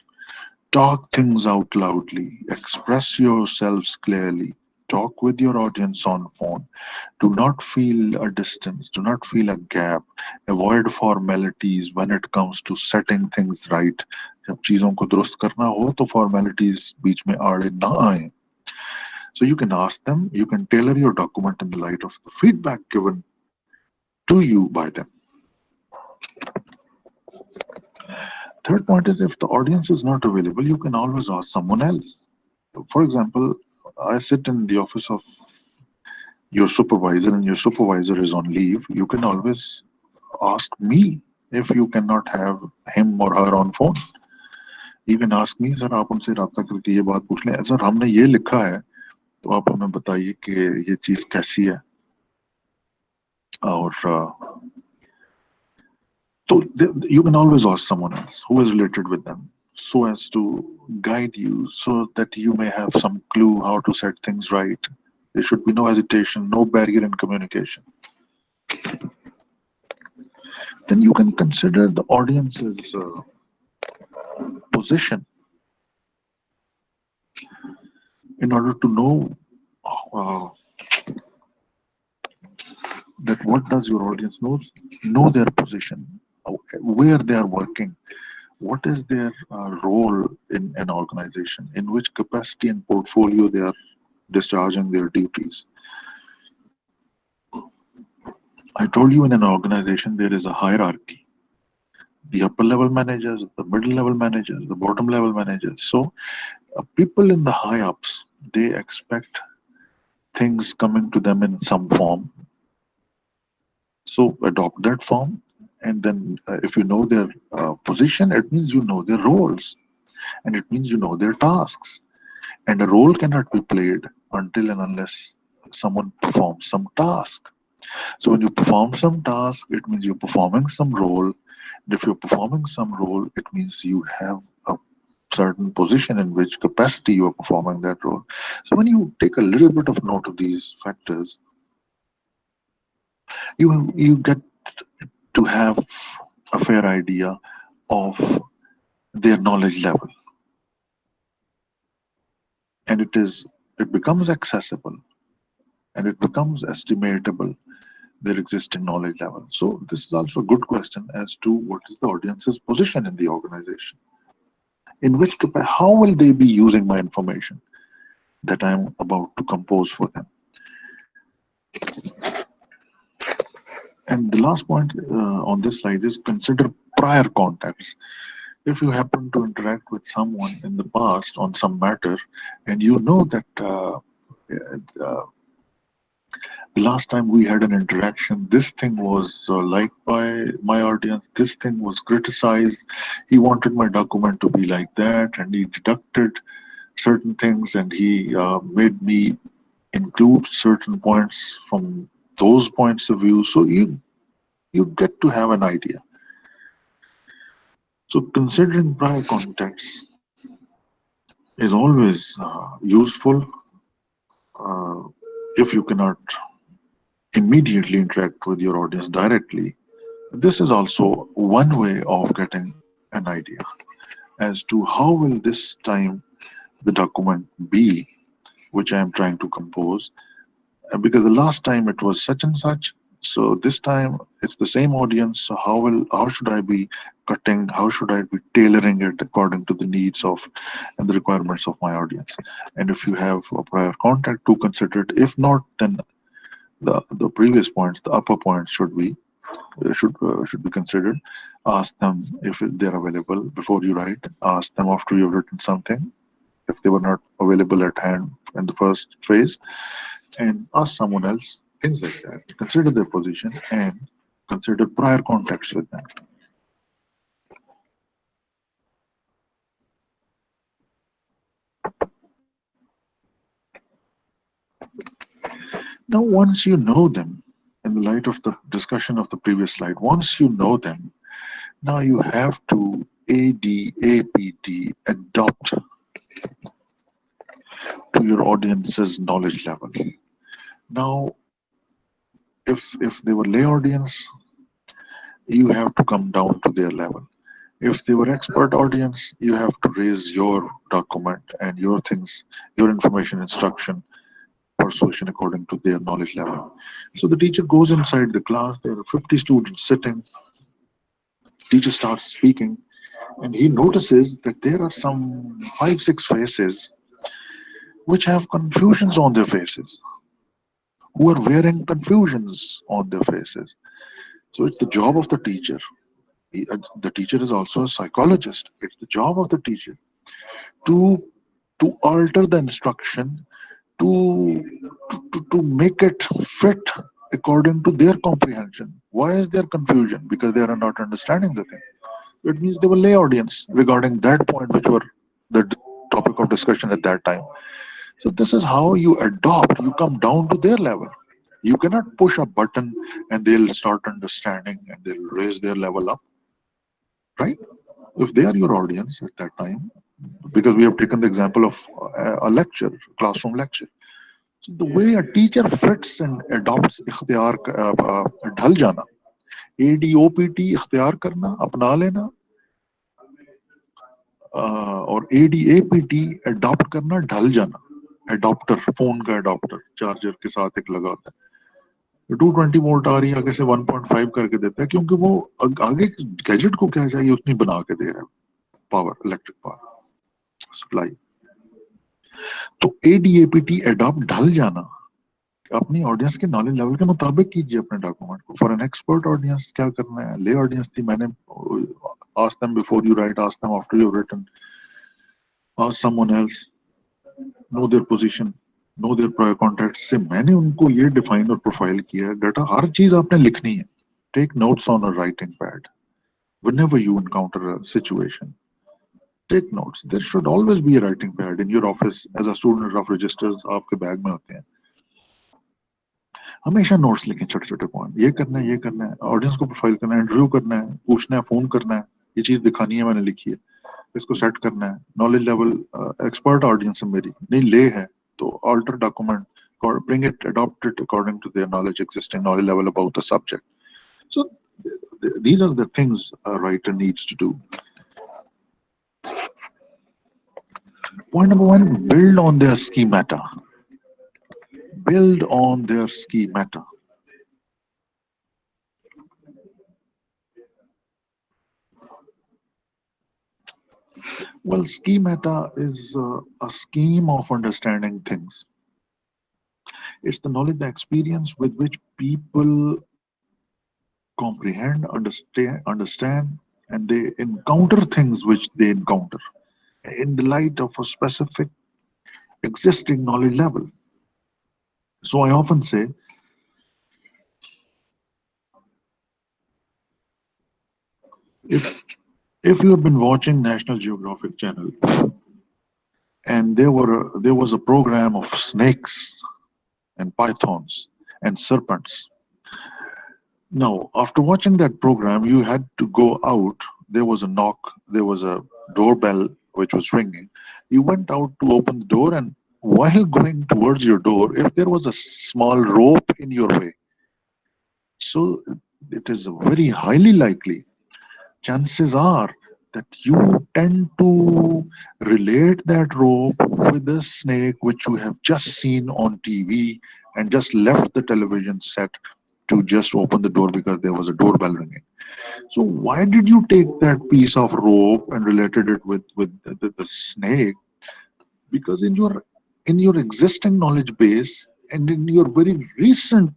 Talk things out loudly. Express yourselves clearly. Talk with your audience on phone. Do not feel a distance. Do not feel a gap. Avoid formalities when it comes to setting things right. जब चीजों को दुरुस्त करना हो तो formalities बीच में आड़े ना आए. So you can ask them, you can tailor your document in the light of the feedback given to you by them. Third point is if the audience is not available, you can always ask someone else. For example, I sit in the office of your supervisor and your supervisor is on leave, you can always ask me if you cannot have him or her on phone. You can ask me, sir आप उनसे राब्ता करके ये बात पूछ लें sir हमने ये लिखा है तो आप हमें बताइए कि ये चीज कैसी है और तो you can always ask someone else who is related with them so as to guide you so that you may have some clue how to set things right. There should be no hesitation, no barrier in communication. Then you can consider the audience's position in order to know uh, that what does your audience know their position, where they are working, what is their role in an organization, in which capacity and portfolio they are discharging their duties. I told you in an organization there is a hierarchy. The upper level managers, the middle level managers, the bottom level managers. So people in the high ups, they expect things coming to them in some form. So adopt that form. And then if you know their position, it means you know their roles. And it means you know their tasks. And a role cannot be played until and unless someone performs some task. So when you perform some task, it means you're performing some role, If you're performing some role, it means you have a certain position in which capacity you are performing that role. So when you take a little bit of note of these factors, you get to have a fair idea of their knowledge level, and it becomes accessible and it becomes estimatable, their existing knowledge level. So this is also a good question as to what is the audience's position in the organization. In which how will they be using my information that I'm about to compose for them? And the last point on this slide is consider prior contacts. If you happen to interact with someone in the past on some matter, and you know that the last time we had an interaction, this thing was liked by my audience, this thing was criticized, he wanted my document to be like that, and he deducted certain things, and he made me include certain points from those points of view. So you get to have an idea. So considering prior contexts is always useful uh, if you cannot immediately interact with your audience directly. This is also one way of getting an idea as to how will this time the document be which I am trying to compose. Because the last time it was such and such, so this time it's the same audience. So how should I be cutting? How should I be tailoring it according to the needs of and the requirements of my audience? And if you have a prior contact to consider it, if not, then the previous points, the upper points should be considered. Ask them if they're available before you write. Ask them after you've written something if they were not available at hand in the first phase, and ask someone else, things like that. Consider their position and consider prior contacts with them. Now, once you know them, in the light of the discussion of the previous slide, once you know them, now you have to ADAPT, adopt to your audience's knowledge level. Now, if they were lay audience, you have to come down to their level. If they were expert audience, you have to raise your document and your things, your information, instruction, persuasion according to their knowledge level. So the teacher goes inside the class, there are 50 students sitting, teacher starts speaking, and he notices that there are some five, six faces which have confusions on their faces, who are wearing confusions on their faces. So it's the job of the teacher. The teacher is also a psychologist. It's the job of the teacher to alter the instruction to, to make it fit according to their comprehension. Why is there confusion? Because they are not understanding the thing. It means they were lay audience regarding that point, which were the topic of discussion at that time. So this is how you adopt. You come down to their level. You cannot push a button and they'll start understanding and they'll raise their level up, right? If they are your audience at that time, because we have taken the example of a lecture, classroom lecture. So the way a teacher fits and adopts इख्तियार ढल जाना, ADOPT इख्तियार करना, अपना लेना, और ADAPT adopt करना, ढल जाना. एडॉप्टर, फोन का एडॉप्टर चार्जर के साथ एक लगा होता है. 220 वोल्ट आ रही है, आगे से 1.5 करके देता है, क्योंकि वो आगे गैजेट को क्या चाहिए उतनी बना के दे रहा है, पावर, इलेक्ट्रिक पावर सप्लाई. तो ADAPT अडॉप्ट, ढल जाना, अपनी ऑडियंस के नॉलेज लेवल के मुताबिक कीजिए अपने डॉक्यूमेंट को. फॉर एन एक्सपर्ट ऑडियंस क्या करना है, ले ऑडियंस थी, मैंने ask them before you write, ask them after you've written, ask someone else, know their position, know their prior contacts से मैंने उनको ये डिफाइन और प्रोफाइल किया है. डाटा हर चीज आपने लिखनी है. Take notes on a writing pad whenever you encounter a situation. Take notes. There should always be a writing pad in your office. As a student, rough registers आपके bag में होते हैं. हमेशा नोट्स लिखें, छोटे छोटे पॉइंट, ये करना है, ये करना है, ऑडियंस को प्रोफाइल करना है, इंटरव्यू करना है, पूछना है, फोन करना है, ये चीज दिखानी है, मैंने लिखी है, इसको सेट करना है, नॉलेज लेवल एक्सपर्ट ऑडियंस है मेरी, नहीं ले है तो alter document, bring it, adopt it according to their knowledge, existing knowledge level about the subject. So these are the things a writer needs to do. Point number one, build on their schemata. Build on their schemata. Well, schemata is a scheme of understanding things. It's the knowledge, the experience with which people comprehend, understand, and they encounter things which they encounter in the light of a specific existing knowledge level. So I often say, if if you have been watching National Geographic Channel and there was a program of snakes and pythons and serpents. Now, after watching that program, you had to go out. There was a knock, there was a doorbell which was ringing. You went out to open the door, and while going towards your door, if there was a small rope in your way, so it is very highly likely, chances are that you tend to relate that rope with the snake which you have just seen on TV and just left the television set to just open the door because there was a doorbell ringing. So why did you take that piece of rope and related it with the snake? Because in your existing knowledge base and in your very recent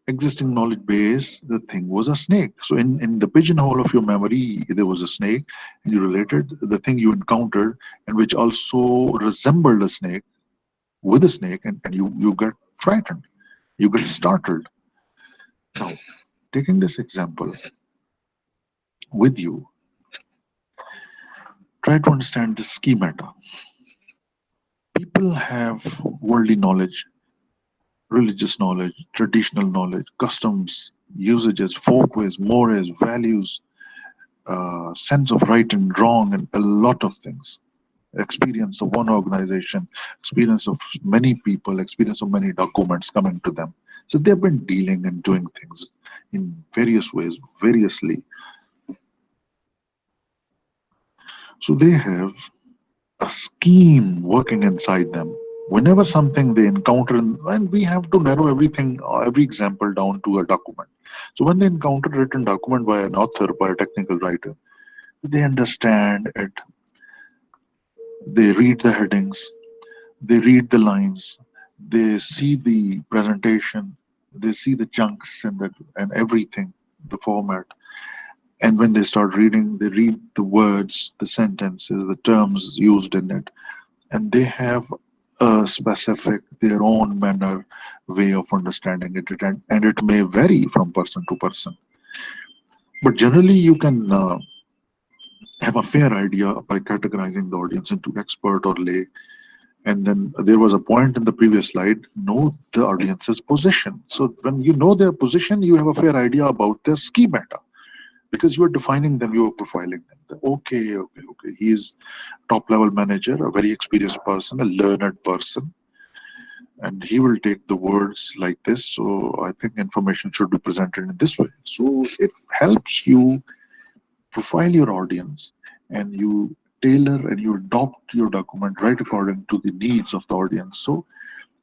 existing knowledge base, the thing was a snake. So in the pigeonhole of your memory, there was a snake, and you related the thing you encountered and which also resembled a snake with a snake, and you got frightened, you got startled. Now, taking this example with you, try to understand the schemata. People have worldly knowledge, religious knowledge, traditional knowledge, customs, usages, folkways, mores, values, sense of right and wrong, and a lot of things. Experience of one organization, experience of many people, experience of many documents coming to them. So they've been dealing and doing things in various ways, variously. So they have a scheme working inside them. Whenever something they encounter, and we have to narrow everything, every example down to a document. So when they encounter a written document by an author, by a technical writer, they understand it, they read the headings, they read the lines, they see the presentation, they see the chunks and everything, the format. And when they start reading, they read the words, the sentences, the terms used in it, and they have a specific, their own manner, way of understanding it, and it may vary from person to person. But generally, you can have a fair idea by categorizing the audience into expert or lay. And then there was a point in the previous slide, know the audience's position. So when you know their position, you have a fair idea about their schemata because you are defining them, you are profiling them. Okay, okay, okay. He is top level manager, a very experienced person, a learned person, and he will take the words like this. So I think information should be presented in this way. So it helps you profile your audience and you tailor and you adopt your document right according to the needs of the audience. So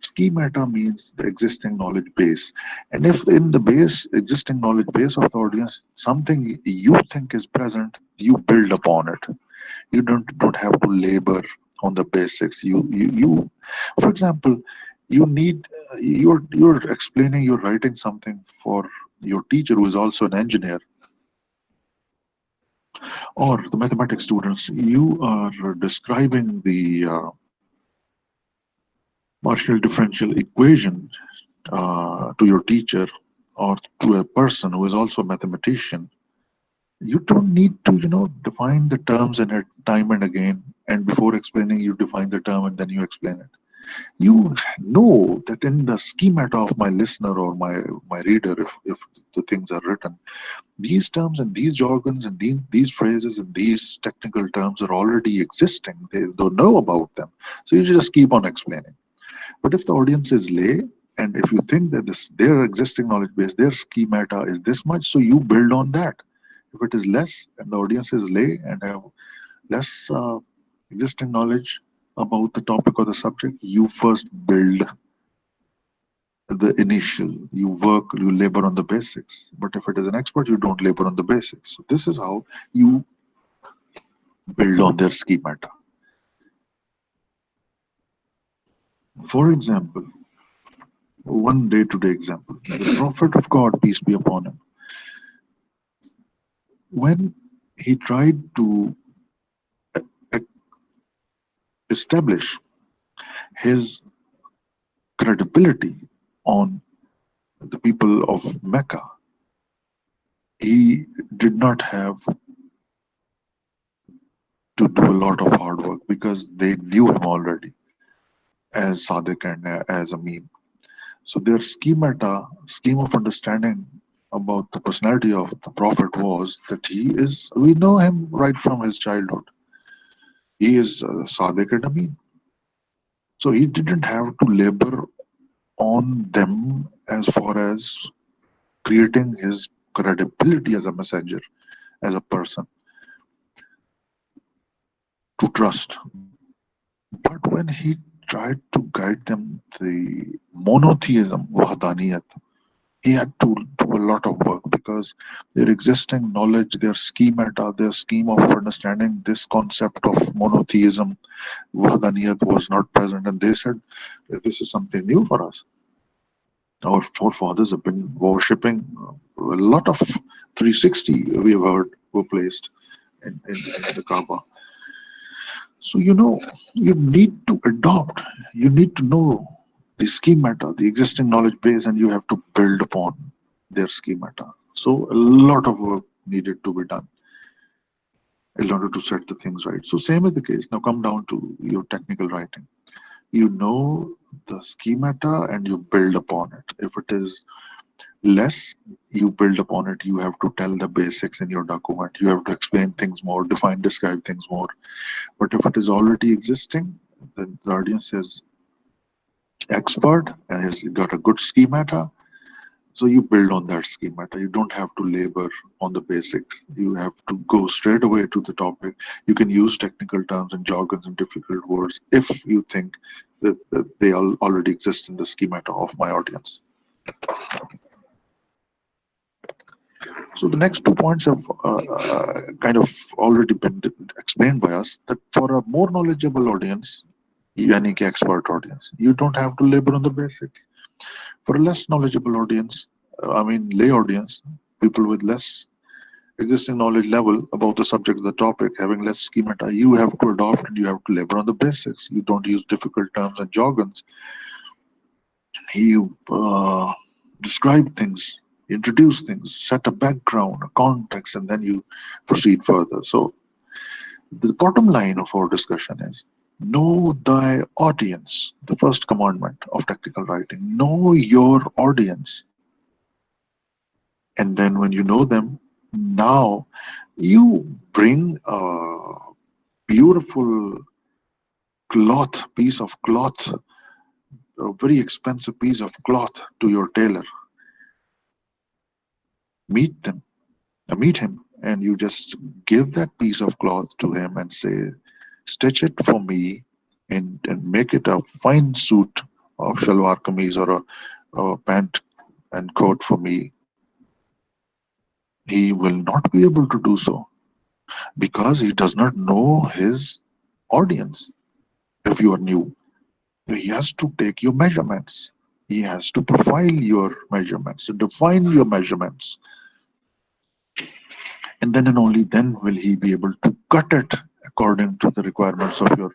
schemata means the existing knowledge base. And if in the base, existing knowledge base of the audience, something you think is present, you build upon it. You don't have to labor on the basics. You for example, you need you're explaining, you're writing something for your teacher who is also an engineer or the mathematics students. You are describing the partial differential equation to your teacher or to a person who is also a mathematician. You don't need to define the terms in it time and again, and before explaining you define the term and then you explain it. You know that in the schemata of my listener or my reader, if the things are written, these terms and these jargons and these phrases and these technical terms are already existing. They don't know about them. So you just keep on explaining. But if the audience is lay, and if you think that their existing knowledge base, their schemata is this much, so you build on that. If it is less and the audience is lay and have less existing knowledge about the topic or the subject, you first build the initial. You work, you labor on the basics. But if it is an expert, you don't labor on the basics. So this is how you build on their schemata. For example, one day-to-day example: the Prophet of God, peace be upon him, when he tried to e- establish his credibility on the people of Mecca, he did not have to do a lot of hard work because they knew him already as Sadiq and as Amin. So their scheme of understanding about the personality of the Prophet was that we know him right from his childhood. He is Sadiq and Amin. So he didn't have to labor on them as far as creating his credibility as a messenger, as a person to trust. But when he tried to guide them the monotheism, wahdaniyat, he had to do a lot of work because their existing knowledge, their schemata, their scheme of understanding this concept of monotheism, wahdaniyat was not present. And they said, this is something new for us. Our forefathers have been worshipping a lot of 360, we have heard, were placed in the Kaaba. So, you need to adopt, you need to know the schemata, the existing knowledge base, and you have to build upon their schemata. So, a lot of work needed to be done in order to set the things right. So, same is the case. Now, come down to your technical writing. You know the schemata and you build upon it. If it is less, you build upon it. You have to tell the basics in your document. You have to explain things more, define, describe things more. But if it is already existing, then the audience is expert and has got a good schemata. So you build on that schemata. You don't have to labor on the basics. You have to go straight away to the topic. You can use technical terms and jargons and difficult words if you think that they already exist in the schemata of my audience. So the next 2 points have kind of already been explained by us, that for a more knowledgeable audience, यानी कि expert audience, you don't have to labor on the basics. For a less knowledgeable audience, I mean lay audience, people with less existing knowledge level about the subject of the topic, having less schemata, you have to adopt and you have to labor on the basics. You don't use difficult terms and jargons. You describe things, introduce things, set a background, a context, and then you proceed further. So the bottom line of our discussion is know thy audience, the first commandment of technical writing. Know your audience. And then when you know them, now you bring a beautiful piece of cloth, a very expensive piece of cloth to your tailor. Meet them, meet him, and you just give that piece of cloth to him and say, stitch it for me and make it a fine suit of shalwar kameez or a pant and coat for me. He will not be able to do so because he does not know his audience. If you are new, he has to take your measurements. He has to profile your measurements, define your measurements, and then and only then will he be able to cut it according to the requirements of your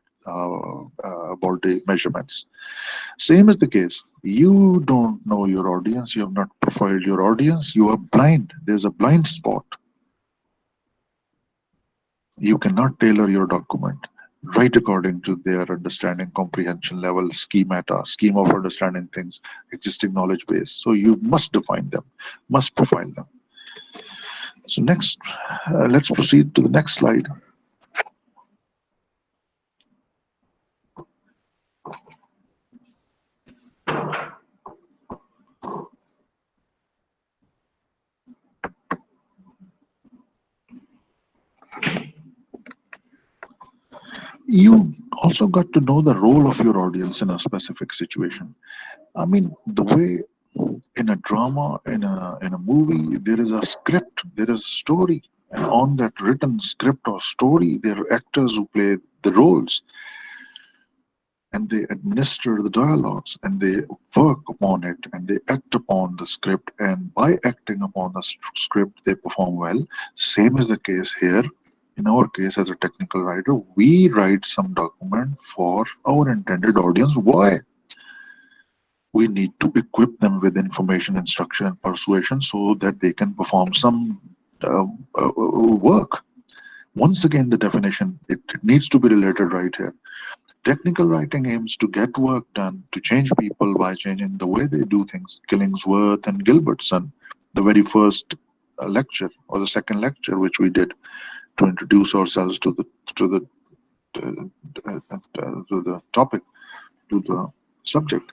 body measurements. Same is the case. You don't know your audience. You have not profiled your audience. You are blind. There's a blind spot. You cannot tailor your document. write according to their understanding, comprehension level, schemata, scheme of understanding things, existing knowledge base. So you must define them, must profile them. So next, let's proceed to the next slide. You also got to know the role of your audience in a specific situation. I mean, the way in a drama, in a movie, there is a script, there is a story, and on that written script or story, there are actors who play the roles, and they administer the dialogues, and they work upon it, and they act upon the script, and by acting upon the script, they perform well. Same is the case here. In our case, as a technical writer, we write some document for our intended audience. Why? We need to equip them with information, instruction, and persuasion so that they can perform some uh, work. Once again, the definition, it needs to be related right here. Technical writing aims to get work done, to change people by changing the way they do things. Killingsworth and Gilbertson, the very first lecture or the second lecture which we did to introduce ourselves to the topic, to the subject.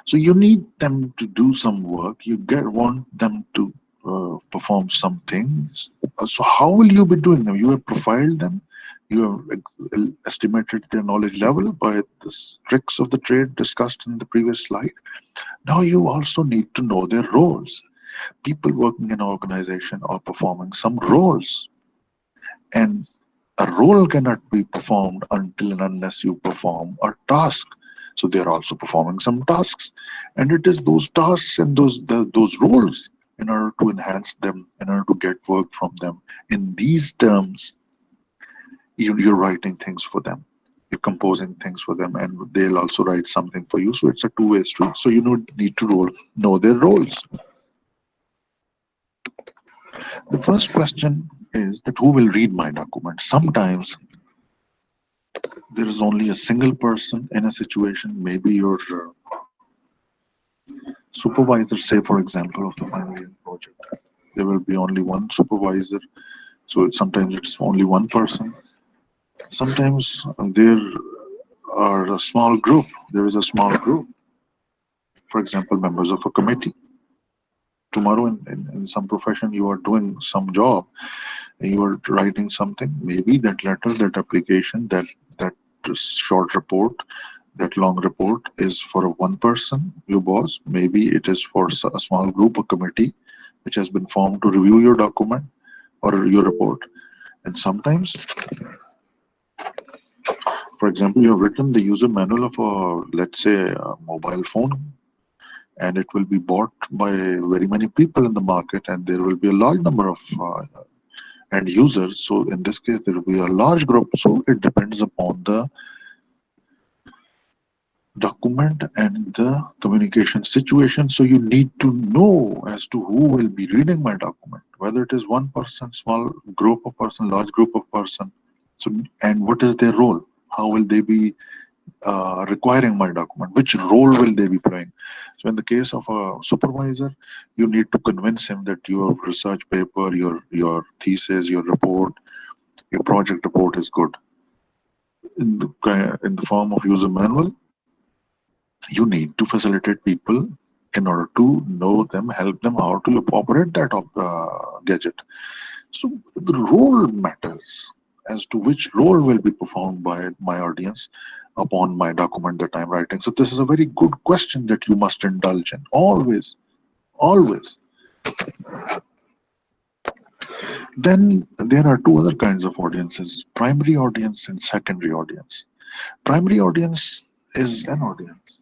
So you need them to do some work. You want them to perform some things. So how will you be doing them? You have profiled them. You have estimated their knowledge level by the tricks of the trade discussed in the previous slide. Now you also need to know their roles. People working in an organization are performing some roles, and a role cannot be performed until and unless you perform a task. So they are also performing some tasks, and it is those tasks and those roles, in order to enhance them, in order to get work from them. In these terms, you're writing things for them, you're composing things for them, and they'll also write something for you. So it's a two-way street. So you need to know their roles. The first question is that who will read my document? Sometimes there is only a single person in a situation, maybe your supervisor, say for example, of the final year project. There will be only one supervisor, so sometimes it's only one person. Sometimes there are a small group. There is a small group, for example, members of a committee. Tomorrow, in some profession, you are doing some job, and you are writing something. Maybe that letter, that application, that short report, that long report is for one person, your boss. Maybe it is for a small group or committee which has been formed to review your document or your report. And sometimes, for example, you have written the user manual of a, let's say, a mobile phone, and it will be bought by very many people in the market, and there will be a large number of end users. So in this case, there will be a large group. So it depends upon the document and the communication situation. So you need to know as to who will be reading my document, whether it is one person, small group of person, large group of person. So, and what is their role? How will they be requiring my document? Which role will they be playing? So in the case of a supervisor, you need to convince him that your research paper, your thesis, your report, your project report is good. In the form of user manual, you need to facilitate people in order to know them, help them how to operate that gadget. So the role matters as to which role will be performed by my audience upon my document that I'm writing. So this is a very good question that you must indulge in always, always. Then there are two other kinds of audiences: primary audience and secondary audience. Primary audience is an audience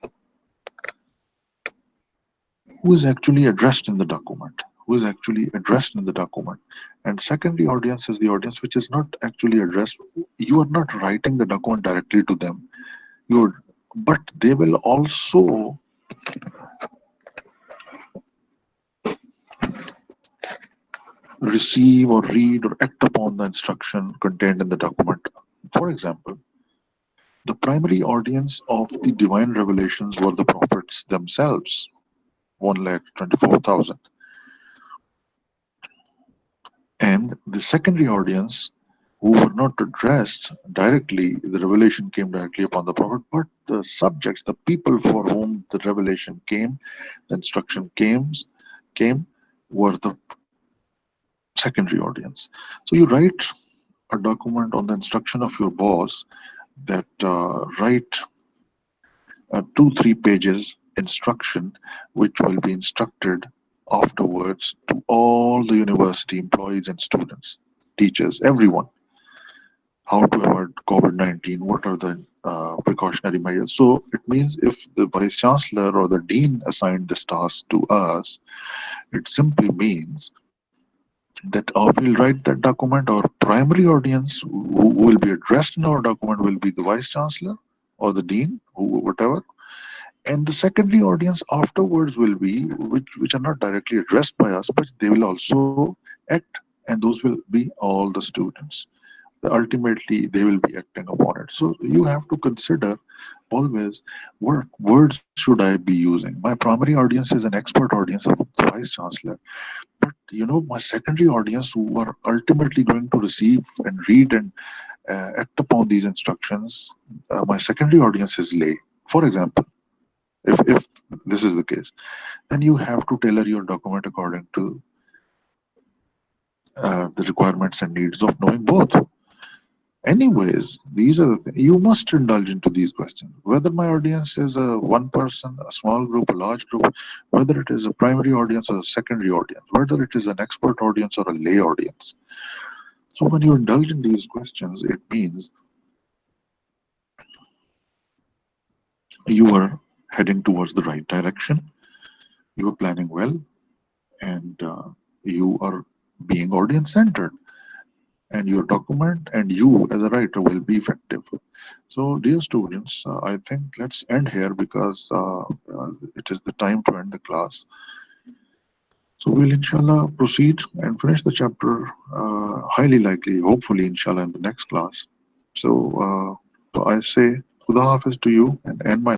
who is actually addressed in the document, who is actually addressed in the document. And secondary audience is the audience which is not actually addressed. You are not writing the document directly to them, you're but they will also receive or read or act upon the instruction contained in the document For example, the primary audience of the divine revelations were the prophets themselves, 1,24,000. And the secondary audience who were not addressed directly, the revelation came directly upon the prophet, but the subjects, the people for whom the revelation came, the instruction came were the secondary audience. So you write a document on the instruction of your boss that write a 2 3 pages instruction which will be instructed afterwards to all the university employees and students, teachers, everyone, how to avoid COVID-19, what are the precautionary measures. So it means if the vice chancellor or the dean assigned this task to us, it simply means that we'll write that document. Our primary audience who will be addressed in our document will be the vice chancellor or the dean, whatever, and the secondary audience afterwards will be which are not directly addressed by us, but they will also act, and those will be all the students. Ultimately they will be acting upon it. So you have to consider always what words should I be using. My primary audience is an expert audience of the vice chancellor, but my secondary audience who are ultimately going to receive and read and act upon these instructions, my secondary audience is lay, for example. If this is the case, then you have to tailor your document according to the requirements and needs of knowing both. Anyways, these are the things. You must indulge into these questions. Whether my audience is a one person, a small group, a large group, whether it is a primary audience or a secondary audience, whether it is an expert audience or a lay audience. So when you indulge in these questions, it means you are heading towards the right direction. You are planning well, and you are being audience centered, and your document and you as a writer will be effective. So, dear students, I think let's end here because it is the time to end the class. So, we'll inshallah proceed and finish the chapter, highly likely, hopefully, inshallah, in the next class. So, I say Khuda Hafiz to you and end my